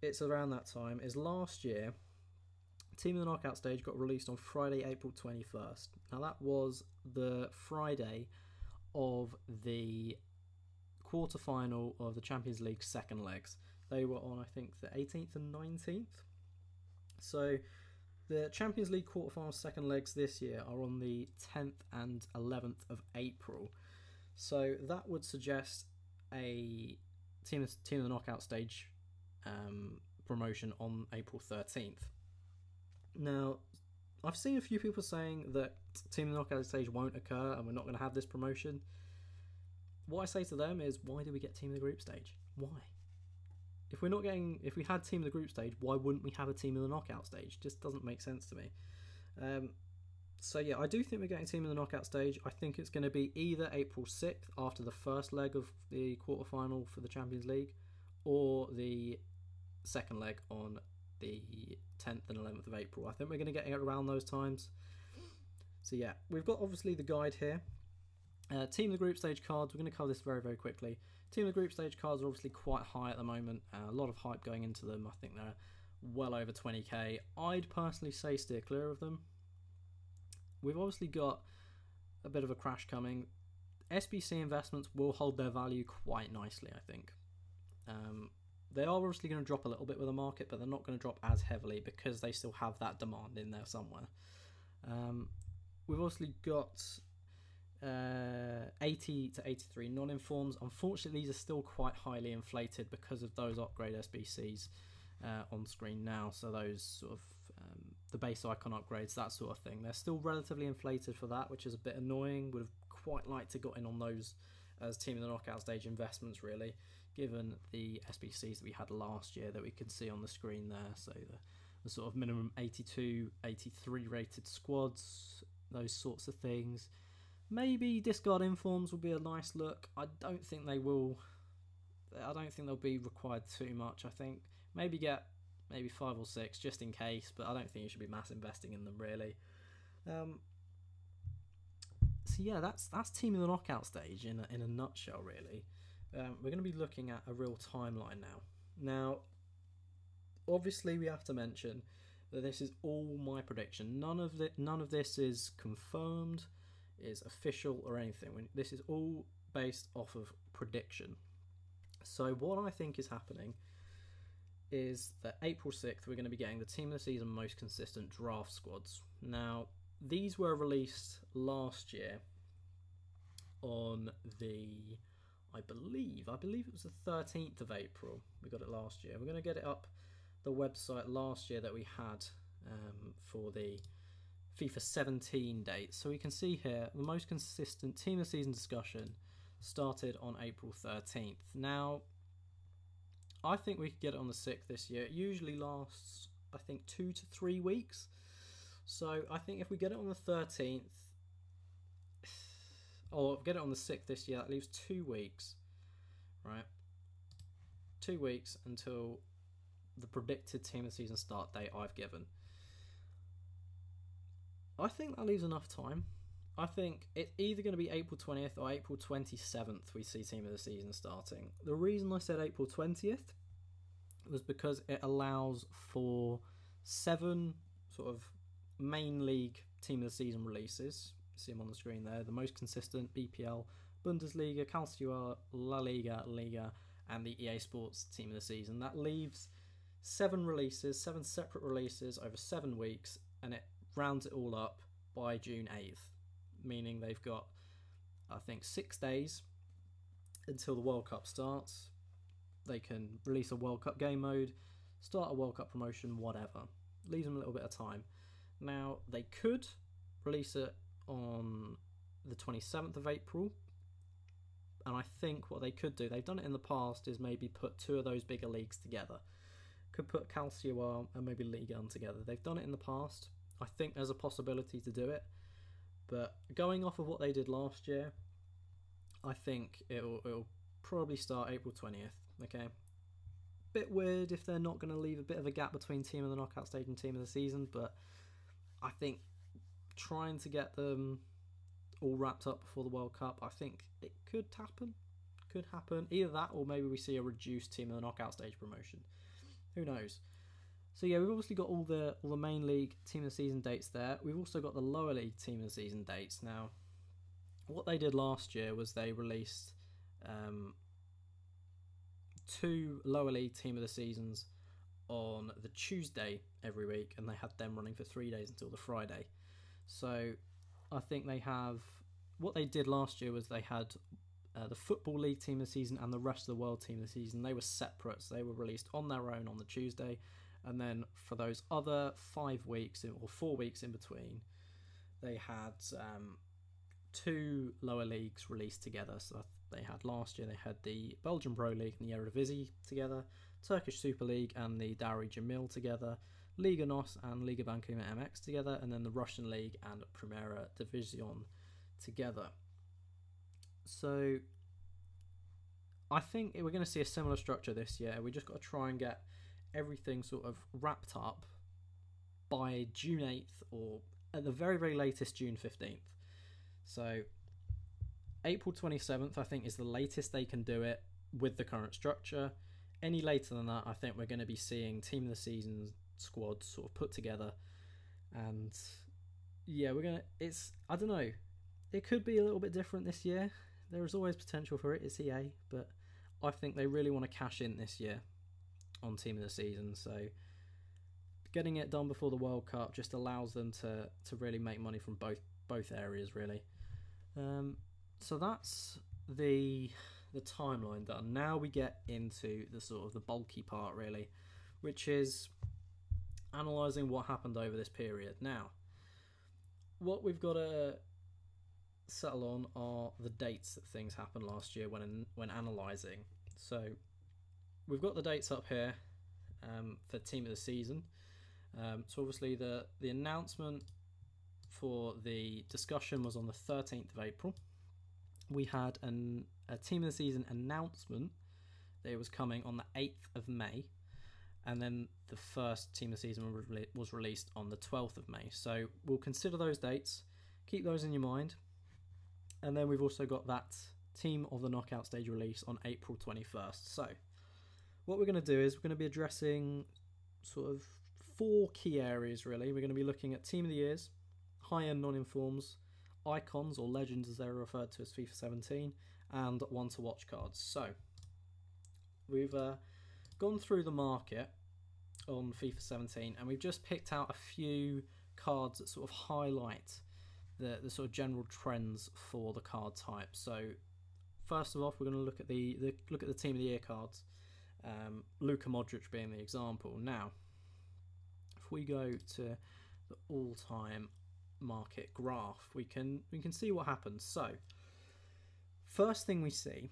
it's around that time is last year, Team of the Knockout Stage got released on Friday, April 21st. Now, that was the Friday of the quarterfinal of the Champions League second legs. They were on, I think, the 18th and 19th. So the Champions League quarterfinal second legs this year are on the 10th and 11th of April. So that would suggest a Team of the Knockout Stage promotion on April 13th. Now, I've seen a few people saying that Team of the Knockout Stage won't occur and we're not going to have this promotion. What I say to them is, why do we get Team of the Group Stage? Why? If we had Team of the Group Stage, why wouldn't we have a Team of the Knockout Stage? Just doesn't make sense to me. So yeah, I do think we're getting Team of the Knockout Stage. I think it's going to be either April 6th after the first leg of the quarterfinal for the Champions League, or the second leg on the 10th and 11th of April. I think we're going to get it around those times. So yeah, we've got obviously the guide here. Team of the Group Stage cards, we're going to cover this very, very quickly. Team of the Group Stage cards are obviously quite high at the moment. A lot of hype going into them. I think they're well over 20k. I'd personally say steer clear of them. We've obviously got a bit of a crash coming. SBC investments will hold their value quite nicely, I think. They are obviously going to drop a little bit with the market, but they're not going to drop as heavily because they still have that demand in there somewhere. We've obviously got 80 to 83 non-informs. Unfortunately, these are still quite highly inflated because of those upgrade SBCs on screen now. So those sort of the base icon upgrades, that sort of thing. They're still relatively inflated for that, which is a bit annoying. Would have quite liked to got in on those as Team of the Knockout Stage investments, really, given the SBCs that we had last year that we could see on the screen there. So the sort of minimum 82, 83 rated squads, those sorts of things. Maybe discard informs will be a nice look. I don't think they will. I don't think they'll be required too much. I think maybe get 5 or 6 just in case, but I don't think you should be mass investing in them really. So yeah, that's Team of the Knockout Stage in a nutshell really. We're going to be looking at a real timeline now. Now, obviously we have to mention that this is all my prediction. None of this is confirmed, is official or anything. This is all based off of prediction. So what I think is happening is that April 6th we're going to be getting the Team of the Season most consistent draft squads. Now, these were released last year on the, I believe it was the 13th of April. We got it last year. We're going to get it up the website last year that we had for the FIFA 17 date. So we can see here the most consistent Team of the Season discussion started on April 13th. Now, I think we could get it on the 6th this year. It usually lasts, I think, 2 to 3 weeks. So I think if we get it on the 13th, or get it on the 6th this year, that leaves 2 weeks, right? 2 weeks until the predicted team of the season start date I've given. I think that leaves enough time. I think it's either going to be April 20th or April 27th we see team of the season starting. The reason I said April 20th was because it allows for 7 sort of main league team of the season releases. See them on the screen there. The most consistent: BPL, Bundesliga, Calcio, La Liga, Liga, and the EA Sports team of the season. That leaves 7 separate releases over 7 weeks, and it rounds it all up by June 8th, meaning they've got, I think, 6 days until the World Cup starts. They can release a World Cup game mode, start a World Cup promotion, whatever. Leaves them a little bit of time. Now, they could release it on the 27th of April, and I think what they could do, they've done it in the past, is maybe put 2 of those bigger leagues together. Could put Calcio and maybe Ligue 1 together. They've done it in the past. I think there's a possibility to do it, but going off of what they did last year, I think it'll probably start April 20th. Okay, bit weird if they're not going to leave a bit of a gap between team of the knockout stage and team of the season, but I think trying to get them all wrapped up before the World Cup, I think it could happen. Either that, or maybe we see a reduced team of the knockout stage promotion. Who knows? So yeah, we've obviously got all the main league team of the season dates there. We've also got the lower league team of the season dates. Now, what they did last year was they released 2 lower league team of the seasons on the Tuesday every week, and they had them running for 3 days until the Friday. So I think they have, what they did last year was they had the Football League team of the season and the rest of the world team of the season. They were separate, so they were released on their own on the Tuesday, and then for those other 5 weeks or 4 weeks in between, they had 2 lower leagues released together. So they had last year, they had the Belgian Pro League and the Eredivisie together, Turkish Super League and the Dowry Jamil together, Liga NOS and Liga Bankuma MX together, and then the Russian League and Primera Division together. So I think we're going to see a similar structure this year. We just got to try and get everything sort of wrapped up by June 8th, or at the very, very latest June 15th. So April 27th, I think, is the latest they can do it with the current structure. Any later than that, I think we're going to be seeing team of the season squads sort of put together. And yeah, I don't know. It could be a little bit different this year. There is always potential for it. It's EA, but I think they really want to cash in this year on team of the season. So getting it done before the World Cup just allows them to really make money from both areas, really. So that's the timeline done. Now we get into the sort of the bulky part, really, which is analysing what happened over this period. Now, what we've got to settle on are the dates that things happened last year when analysing. So we've got the dates up here for team of the season. So obviously the announcement for the discussion was on the 13th of April. We had a team of the season announcement that it was coming on the 8th of May, and then the first team of the season was released on the 12th of May. So we'll consider those dates, keep those in your mind, and then we've also got that team of the knockout stage release on April 21st. So what we're going to do is we're going to be addressing sort of 4 key areas, really. We're going to be looking at team of the years, high-end non-informs, icons or legends as they're referred to as FIFA 17, and one to watch cards. So we've gone through the market on FIFA 17, and we've just picked out a few cards that sort of highlight the sort of general trends for the card type. So first of all, we're going to look at the team of the year cards, Luka Modric being the example. Now, if we go to the all-time market graph, we can see what happens. So first thing we see,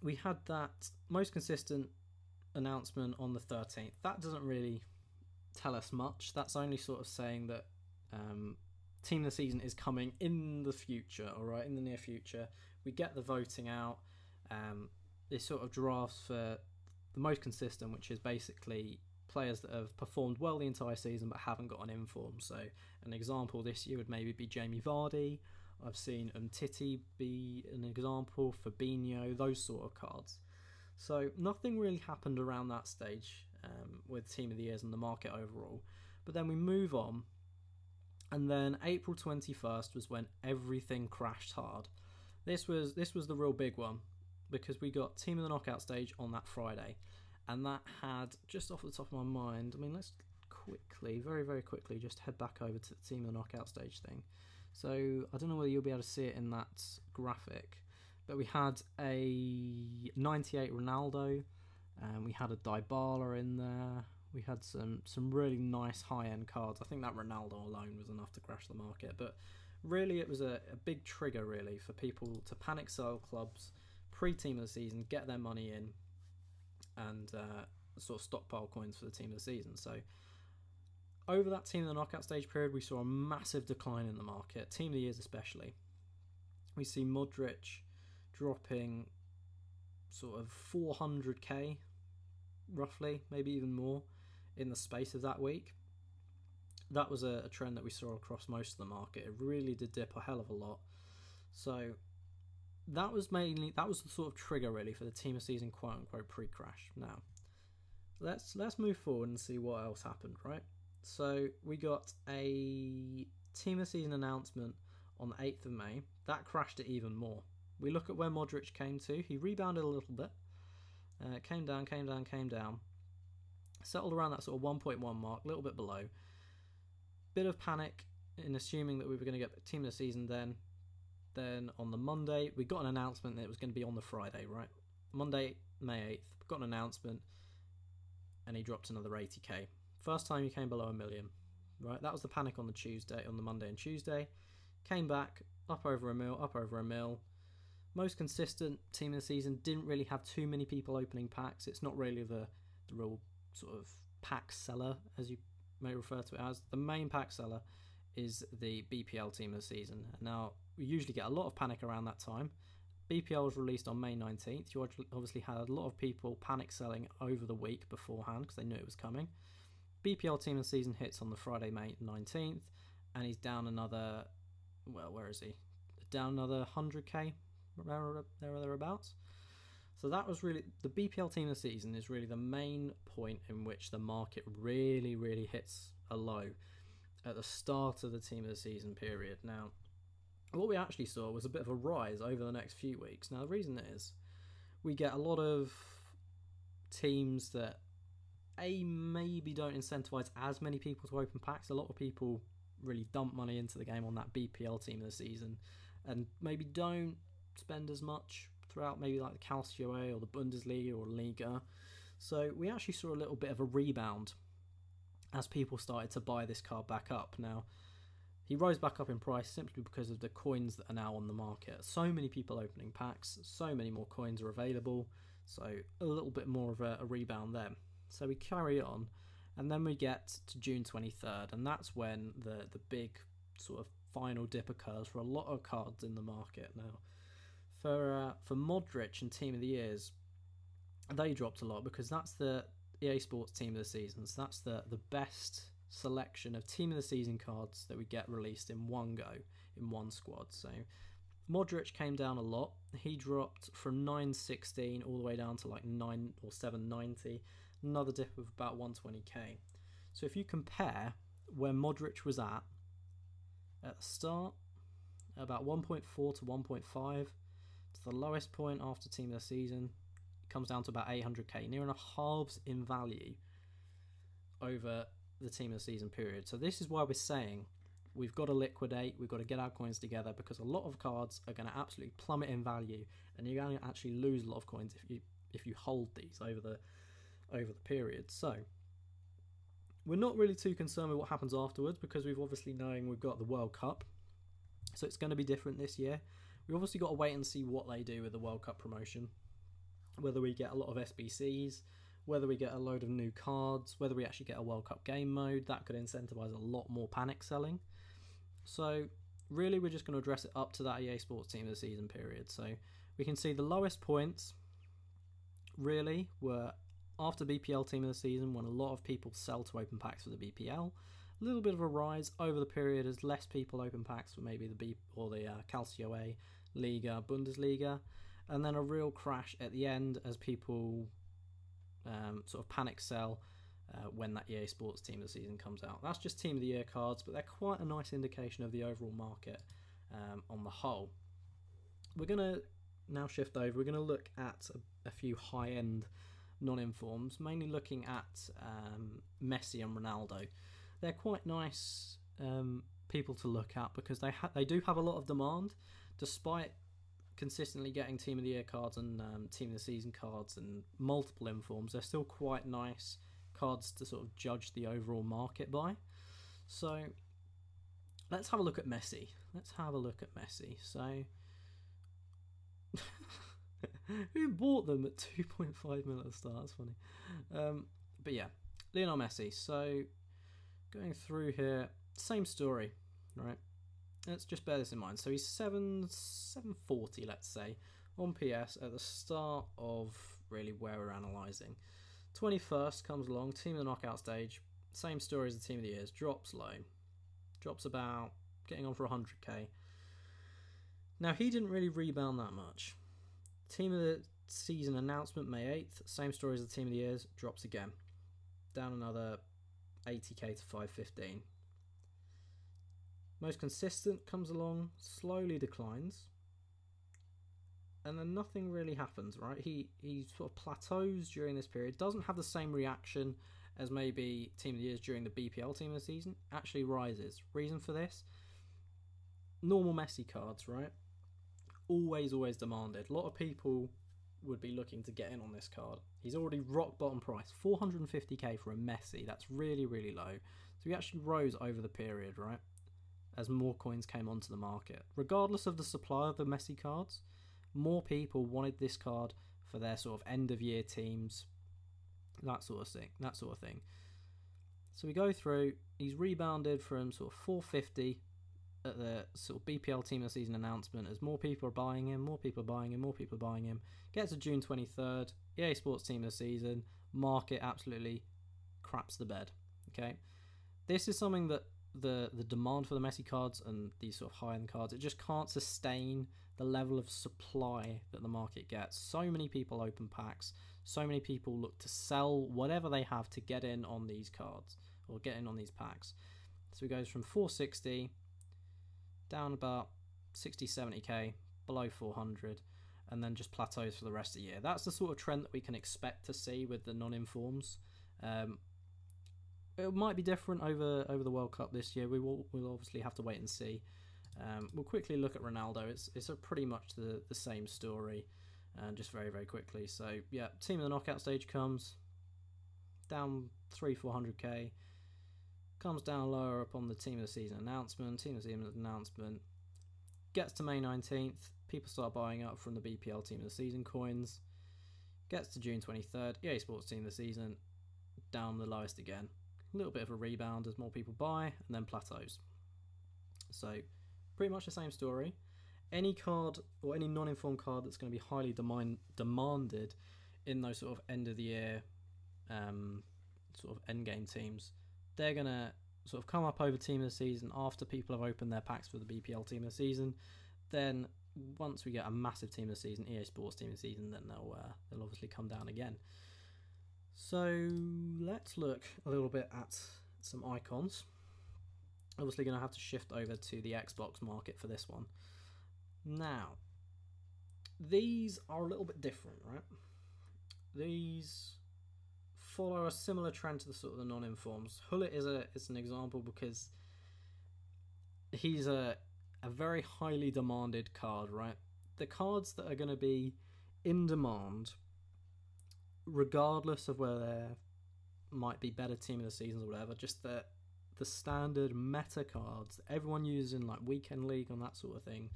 we had that most consistent announcement on the 13th. That doesn't really tell us much. That's only sort of saying that team of the season is coming in the future, all right, in the near future. We get the voting out. this sort of drafts for the most consistent, which is basically players that have performed well the entire season but haven't got an inform. So an example this year would maybe be Jamie Vardy. I've seen Titi be an example, Fabinho, those sort of cards. So nothing really happened around that stage with Team of the Years and the market overall. But then we move on, and then April 21st was when everything crashed hard. This was the real big one, because we got Team of the Knockout stage on that Friday, and that had, just off the top of my mind, I mean, let's quickly, very, very quickly, just head back over to the Team of the Knockout stage thing. So I don't know whether you'll be able to see it in that graphic, but we had a 98 Ronaldo, and we had a Dybala in there. We had some really nice high-end cards. I think that Ronaldo alone was enough to crash the market, but really it was a big trigger really for people to panic sell clubs pre-team of the season, get their money in, and sort of stockpile coins for the team of the season. So over that Team of the Knockout stage period, we saw a massive decline in the market, Team of the Years especially. We see Modric dropping sort of 400k, roughly, maybe even more, in the space of that week. That was a trend that we saw across most of the market. It really did dip a hell of a lot. So that was the sort of trigger really for the team of season quote unquote pre-crash. Now let's move forward and see what else happened, right? So we got a team of season announcement on the 8th of May. That crashed it even more. We look at where Modric came to. He rebounded a little bit. Came down. Settled around that sort of 1.1 mark, a little bit below. Bit of panic in assuming that we were going to get team of the season then. Then on the Monday, we got an announcement that it was going to be on the Friday, right? Monday, May 8th, got an announcement, and he dropped another 80k. First time he came below a million, right? That was the panic on the Monday and Tuesday. Came back, up over a mil. Most consistent team of the season, didn't really have too many people opening packs. It's not really the real sort of pack seller, as you may refer to it as. The main pack seller is the BPL team of the season. Now, we usually get a lot of panic around that time. BPL was released on May 19th. You obviously had a lot of people panic selling over the week beforehand because they knew it was coming. BPL team of the season hits on the Friday, May 19th, and he's down another, well, where is he? Down another 100k, there or thereabouts. So that was really, the BPL team of the season is really the main point in which the market really, really hits a low at the start of the team of the season period. Now, what we actually saw was a bit of a rise over the next few weeks. Now, the reason is we get a lot of teams that maybe don't incentivize as many people to open packs. A lot of people really dump money into the game on that BPL team of the season and maybe don't spend as much throughout maybe like the Calcio or the Bundesliga or Liga. So we actually saw a little bit of a rebound as people started to buy this card back up. Now, he rose back up in price simply because of the coins that are now on the market. So many people opening packs, so many more coins are available, so a little bit more of a rebound there. So we carry on, and then we get to June 23rd, and that's when the big sort of final dip occurs for a lot of cards in the market. Now, for Modric and Team of the Years, they dropped a lot because that's the EA Sports Team of the Season. So that's the best selection of Team of the Season cards that we get released in one go, in one squad. So Modric came down a lot. He dropped from 916 all the way down to like 9 or 790. Another dip of about 120k. So if you compare where Modric was at the start, about 1.4 to 1.5, to the lowest point after Team of the Season, it comes down to about 800k, near enough halves in value over the Team of the Season period. So this is why we're saying we've got to liquidate, we've got to get our coins together, because a lot of cards are going to absolutely plummet in value, and you're going to actually lose a lot of coins if you hold these over the period. So we're not really too concerned with what happens afterwards, because we've obviously knowing we've got the World Cup, so it's going to be different this year. We've obviously got to wait and see what they do with the World Cup promotion, whether we get a lot of SBCs, whether we get a load of new cards, whether we actually get a World Cup game mode. That could incentivize a lot more panic selling. So really we're just going to address it up to that EA Sports Team of the Season period. So we can see the lowest points really were after BPL Team of the Season, when a lot of people sell to open packs for the BPL. A little bit of a rise over the period as less people open packs for maybe the Calcio A, Liga, Bundesliga, and then a real crash at the end as people sort of panic sell when that EA Sports Team of the Season comes out. That's just Team of the Year cards, but they're quite a nice indication of the overall market on the whole. We're going to now shift over. We're going to look at a few high-end non-informs, mainly looking at Messi and Ronaldo. They're quite nice people to look at because they do have a lot of demand, despite consistently getting Team of the Year cards and Team of the Season cards and multiple informs. They're still quite nice cards to sort of judge the overall market by. So let's have a look at Messi. So who bought them at 2.5 mil at the start? That's funny. But yeah, Lionel Messi. So going through here, same story, right? Let's just bear this in mind. So he's 740, let's say, on PS at the start of really where we're analysing. 21st comes along, Team of the Knockout stage. Same story as the Team of the Years. Drops low. Drops about getting on for 100k. Now, he didn't really rebound that much. Team of the Season announcement, May 8th. Same story as the Team of the Years. Drops again. Down another 80k to 515. Most Consistent comes along, slowly declines. And then nothing really happens, right? He sort of plateaus during this period. Doesn't have the same reaction as maybe Team of the Years during the BPL Team of the Season. Actually rises. Reason for this? Normal Messi cards, right? Always demanded. A lot of people would be looking to get in on this card. He's already rock bottom price. 450k for a Messi. That's really, really low. So he actually rose over the period, right? As more coins came onto the market. Regardless of the supply of the Messi cards, more people wanted this card for their sort of end of year teams, that sort of thing. So we go through, he's rebounded from sort of 450 at the sort of BPL Team of the Season announcement as more people are buying him, Gets to June 23rd, EA Sports Team of the Season, market absolutely craps the bed. Okay, this is something that the demand for the Messi cards and these sort of high-end cards, it just can't sustain the level of supply that the market gets. So many people open packs, so many people look to sell whatever they have to get in on these cards or get in on these packs. So it goes from 460 down about 60-70k, below 400, and then just plateaus for the rest of the year. That's the sort of trend that we can expect to see with the non-informs. It might be different over the World Cup this year. We'll obviously have to wait and see. We'll quickly look at Ronaldo. It's a pretty much the same story, just very, very quickly. So yeah, Team of the Knockout stage comes down 300-400k, comes down lower upon the Team of the Season announcement. Gets to May 19th, people start buying up from the BPL Team of the Season coins. Gets to June 23rd, EA Sports Team of the Season, down the lowest again. A little bit of a rebound as more people buy, and then plateaus. So pretty much the same story. Any card or any non-informed card that's going to be highly demanded in those sort of end of the year sort of end game teams, they're going to sort of come up over Team of the Season after people have opened their packs for the BPL Team of the Season. Then once we get a massive Team of the Season, EA Sports Team of the Season, then they'll obviously come down again. So let's look a little bit at some icons. Obviously going to have to shift over to the Xbox market for this one. Now, these are a little bit different, right? These follow a similar trend to the sort of the non-informs. Hullet is an example because he's a very highly demanded card, right? The cards that are going to be in demand, regardless of where there might be better Team of the Seasons or whatever, just the standard meta cards that everyone uses in like Weekend League and that sort of thing,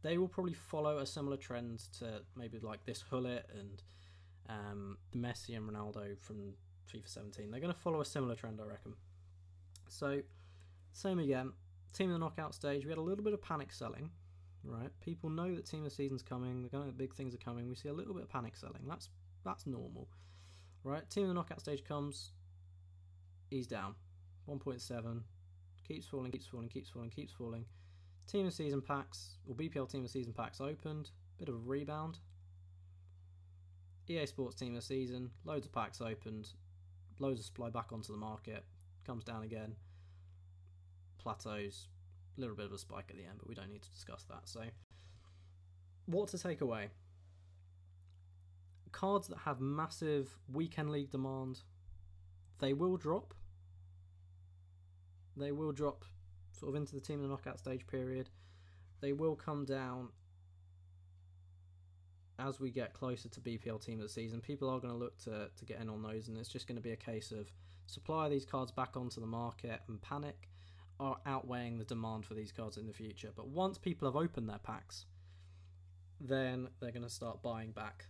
they will probably follow a similar trend to maybe like this Hullet and Messi and Ronaldo from FIFA 17. They're going to follow a similar trend, I reckon. So, same again. Team of the Knockout stage, we had a little bit of panic selling, right? People know that Team of the Season's coming. They're going to big things are coming. We see a little bit of panic selling. That's That's normal, right? Team of the knockout stage comes, he's down, 1.7, keeps falling. Team of season packs, or BPL team of season packs opened, bit of a rebound. EA Sports team of season, loads of packs opened, loads of supply back onto the market, comes down again, plateaus, a little bit of a spike at the end, but we don't need to discuss that. So, what to take away? Cards that have massive weekend league demand, they will drop. They will drop sort of into the team of the knockout stage period. They will come down as we get closer to BPL team of the season. People are going to look to get in on those, and it's just going to be a case of supply these cards back onto the market and panic are outweighing the demand for these cards in the future. But once people have opened their packs, then they're going to start buying back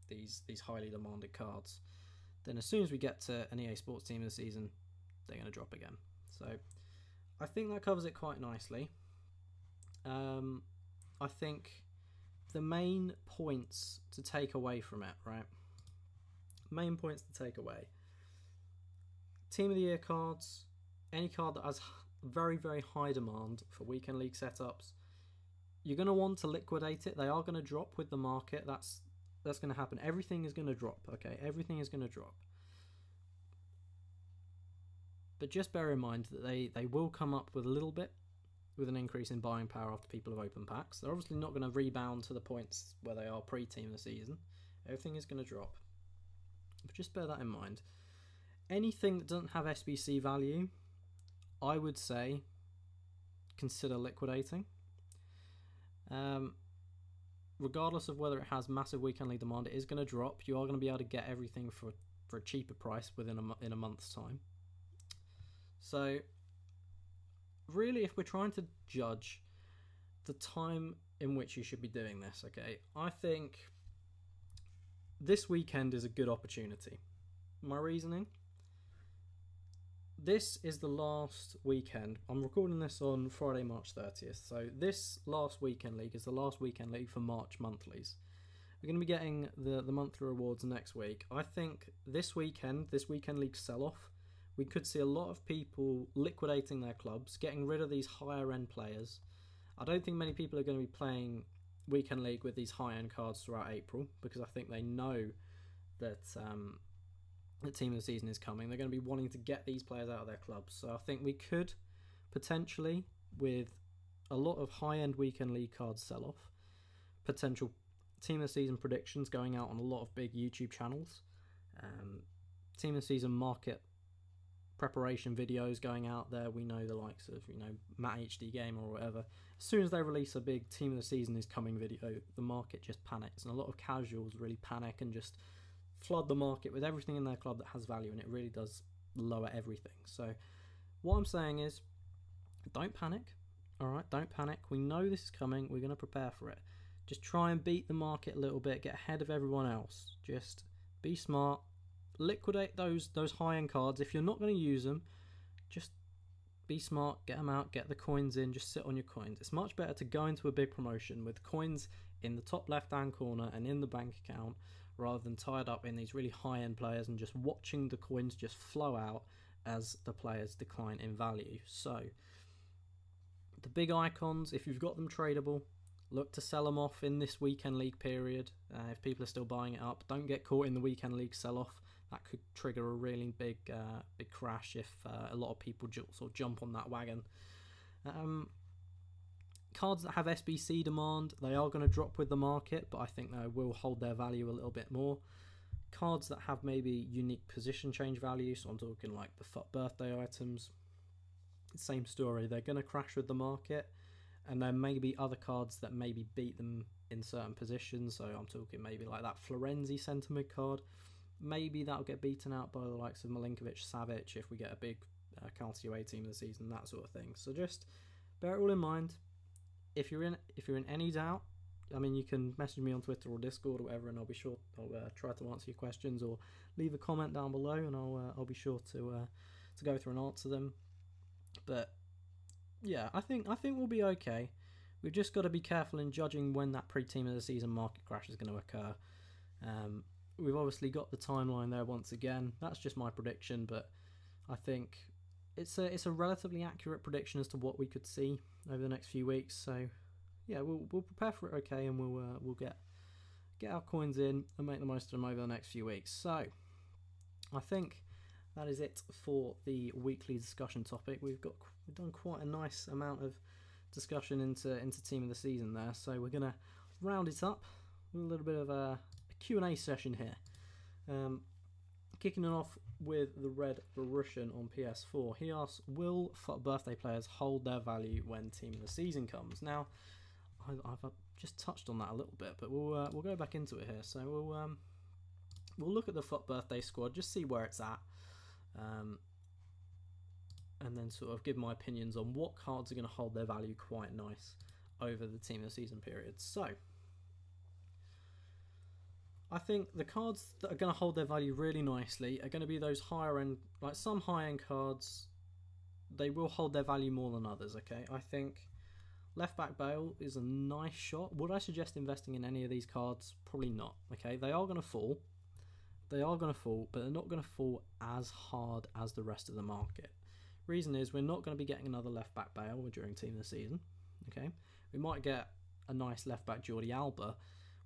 these highly demanded cards. Then as soon as we get to an EA Sports team of the season, they're going to drop again. So I think that covers it quite nicely. I think the main points to take away from it, right? Main points to take away. Team of the year cards, any card that has very, very high demand for weekend league setups, you're going to want to liquidate it. They are going to drop with the market. That's going to happen. Everything is going to drop, okay? Everything is going to drop. But just bear in mind that they will come up with a little bit with an increase in buying power after people have opened packs. They're obviously not going to rebound to the points where they are pre-team of the season. Everything is going to drop. But just bear that in mind. Anything that doesn't have SBC value, I would say consider liquidating. Regardless of whether it has massive weekend league demand, it is going to drop. You are going to be able to get everything for a cheaper price within in a month's time. So, really, if we're trying to judge the time in which you should be doing this, okay, I think this weekend is a good opportunity. My reasoning? This is the last weekend. I'm recording this on Friday, March 30th. So this last weekend league is the last weekend league for March monthlies. We're going to be getting the monthly rewards next week. I think this weekend league sell-off, we could see a lot of people liquidating their clubs, getting rid of these higher-end players. I don't think many people are going to be playing weekend league with these high-end cards throughout April, because I think they know that the team of the season is coming. They're going to be wanting to get these players out of their clubs. So I think we could potentially, with a lot of high-end weekend league cards sell-off, potential team of the season predictions going out on a lot of big YouTube channels, team of the season market preparation videos going out there. We know the likes of, Matt HD Gamer or whatever. As soon as they release a big team of the season is coming video, the market just panics, and a lot of casuals really panic and just flood the market with everything in their club that has value, and it really does lower everything. So what I'm saying is, don't panic. All right, don't panic. We know this is coming. We're going to prepare for it. Just try and beat the market a little bit, get ahead of everyone else. Just be smart. Liquidate those high-end cards. If you're not going to use them, just be smart, get them out, get the coins in, just sit on your coins. It's much better to go into a big promotion with coins in the top left-hand corner and in the bank account, rather than tied up in these really high-end players and just watching the coins just flow out as the players decline in value. So, the big icons, if you've got them tradable, look to sell them off in this weekend league period. If people are still buying it up, don't get caught in the weekend league sell-off. That could trigger a really big crash if a lot of people sort of jump on that wagon. Cards that have SBC demand, they are going to drop with the market, but I think they will hold their value a little bit more. Cards that have maybe unique position change value, so I'm talking like the FUT birthday items, same story, they're going to crash with the market. And there may be other cards that maybe beat them in certain positions, so I'm talking maybe like that Florenzi centre mid card. Maybe that'll get beaten out by the likes of Milinkovic, Savic if we get a big County away team of the season, that sort of thing. So just bear it all in mind. If you're in any doubt, I mean, you can message me on Twitter or Discord or whatever, and I'll try to answer your questions, or leave a comment down below, and I'll be sure to go through and answer them. But yeah, I think we'll be okay. We've just got to be careful in judging when that pre-team of the season market crash is going to occur. we've obviously got the timeline there once again. That's just my prediction, but I think it's a relatively accurate prediction as to what we could see over the next few weeks. So yeah, we'll prepare for it okay, and we'll get our coins in and make the most of them over the next few weeks. So I think that is it for the weekly discussion topic. We've done quite a nice amount of discussion into team of the season there. So we're gonna round it up with a little bit of a Q&A session here. Kicking it off with the Red Borussian on PS4. He asks, will FUT birthday players hold their value when team of the season comes? Now, I've just touched on that a little bit, but we'll go back into it here. So we'll look at the FUT birthday squad, just see where it's at, and then sort of give my opinions on what cards are going to hold their value quite nice over the team of the season period. So I think the cards that are going to hold their value really nicely are going to be those higher end, like some high end cards. They will hold their value more than others. Okay, I think left back Bale is a nice shot. Would I suggest investing in any of these cards? Probably not. Okay, they are going to fall. They are going to fall, but they're not going to fall as hard as the rest of the market. Reason is we're not going to be getting another left back Bale during team of the season. Okay, we might get a nice left back Jordi Alba,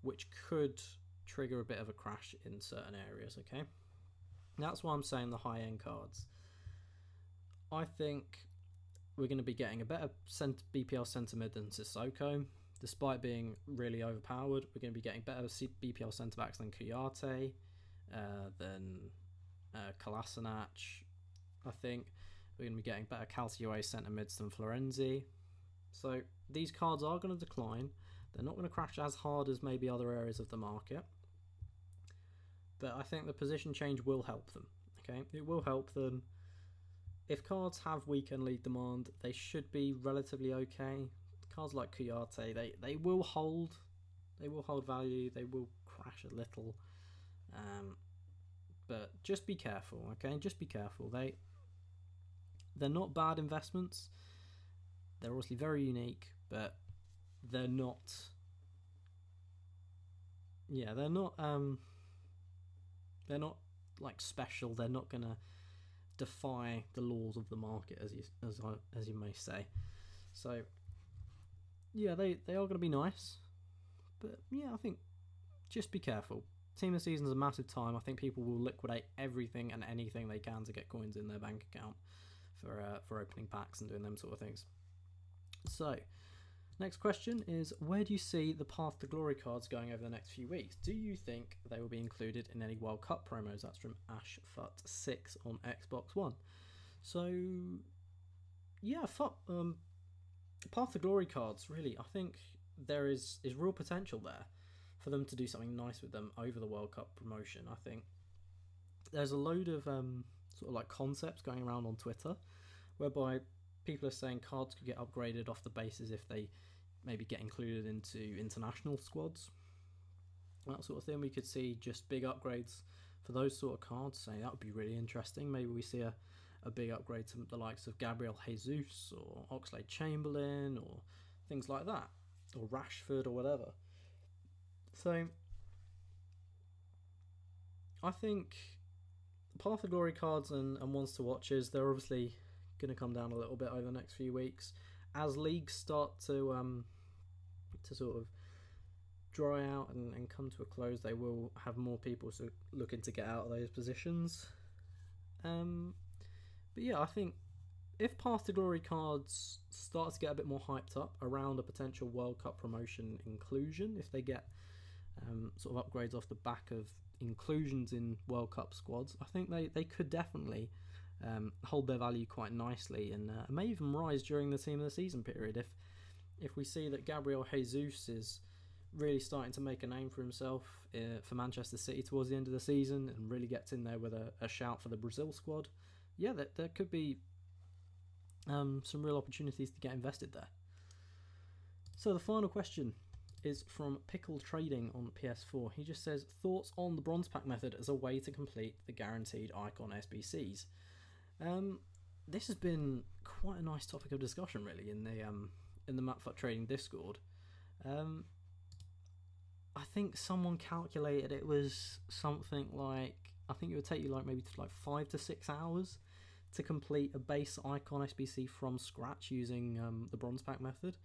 which could trigger a bit of a crash in certain areas. Okay, that's why I'm saying the high end cards. I think we're going to be getting a better BPL centre mid than Sissoko, despite being really overpowered. We're going to be getting better BPL centre backs than Kuyate, than Kolasinac. I think we're going to be getting better Calciue centre mids than Florenzi. So these cards are going to decline. They're not going to crash as hard as maybe other areas of the market, but I think the position change will help them. Okay, it will help them. If cards have weekend lead demand, they should be relatively okay. Cards like Kuyate, they will hold value. They will crash a little, but just be careful. Okay, just be careful. They're not bad investments. They're obviously very unique, but they're not. Yeah, they're not. They're not like special. They're not gonna defy the laws of the market, as you may say. So yeah, they are going to be nice, but yeah, I think just be careful. Team of the season is a massive time. I think people will liquidate everything and anything they can to get coins in their bank account for opening packs and doing them sort of things. So next question is, where do you see the Path to Glory cards going over the next few weeks? Do you think they will be included in any World Cup promos? That's from AshFut6 on Xbox One. So yeah, Path to Glory cards, really, I think there is real potential there for them to do something nice with them over the World Cup promotion. I think there's a load of sort of like concepts going around on Twitter whereby people are saying cards could get upgraded off the basis if they maybe get included into international squads, that sort of thing. We could see just big upgrades for those sort of cards. So that would be really interesting. Maybe we see a big upgrade to the likes of Gabriel Jesus or Oxlade-Chamberlain or things like that, or Rashford or whatever. So I think Path of Glory cards and ones to watches, they're obviously going to come down a little bit over the next few weeks as leagues start to sort of dry out and come to a close. They will have more people looking to get out of those positions. But yeah, I think if Path to Glory cards start to get a bit more hyped up around a potential World Cup promotion inclusion, if they get sort of upgrades off the back of inclusions in World Cup squads, I think they could definitely hold their value quite nicely and may even rise during the team of the season period. If we see that Gabriel Jesus is really starting to make a name for himself for Manchester City towards the end of the season and really gets in there with a shout for the Brazil squad, yeah, there could be some real opportunities to get invested there. So the final question is from Pickle Trading on PS4. He just says, thoughts on the bronze pack method as a way to complete the guaranteed icon SBCs. This has been quite a nice topic of discussion, really, in the FUT Trading Discord. I I think someone calculated it was something like, I think it would take you like maybe 5 to 6 hours to complete a base icon SBC from scratch using the bronze pack method.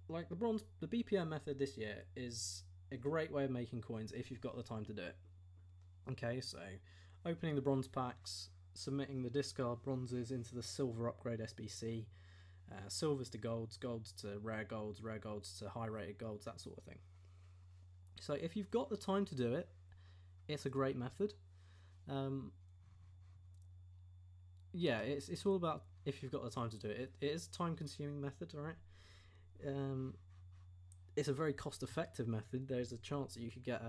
Like the BPM method this year is a great way of making coins if you've got the time to do it. Okay, so opening the bronze packs, submitting the discard bronzes into the silver upgrade SBC, silvers to golds, golds to rare golds to high rated golds, that sort of thing. So if you've got the time to do it, it's a great method. Yeah, it's all about if you've got the time to do it. It is a time consuming method, alright? It's a very cost effective method. There's a chance that you could get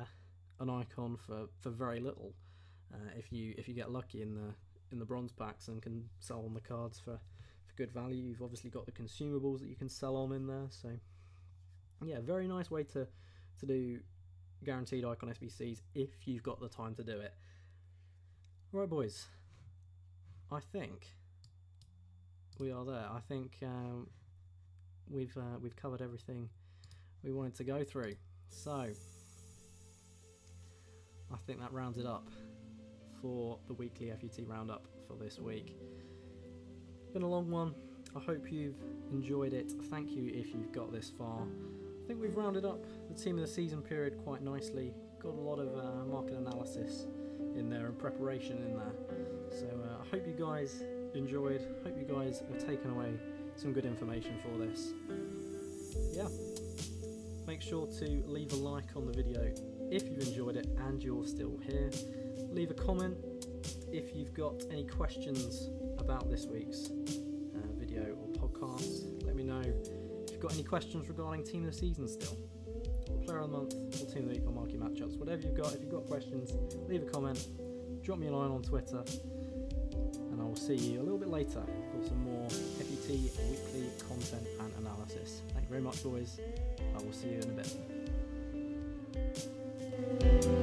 an icon for very little if you get lucky in the bronze packs and can sell on the cards for good value. You've obviously got the consumables that you can sell on in there, so yeah, very nice way to do guaranteed icon SBCs if you've got the time to do it. Right, boys, I think we are there. I think we've covered everything we wanted to go through, so I think that rounds it up for the weekly FUT roundup for this week. Been a long one. I hope you've enjoyed it. Thank you if you've got this far. I think we've rounded up the team of the season period quite nicely. Got a lot of market analysis in there and preparation in there. So I hope you guys enjoyed. Hope you guys have taken away some good information for this. Yeah. Make sure to leave a like on the video if you've enjoyed it and you're still here. Leave a comment if you've got any questions about this week's video or podcast. Let me know if you've got any questions regarding team of the season still, or player of the month, or team of the week, or marquee matchups. Whatever you've got, if you've got questions, leave a comment, drop me a line on Twitter, and I will see you a little bit later for some more FUT weekly content and analysis. Thank you very much, boys. I will see you in a bit.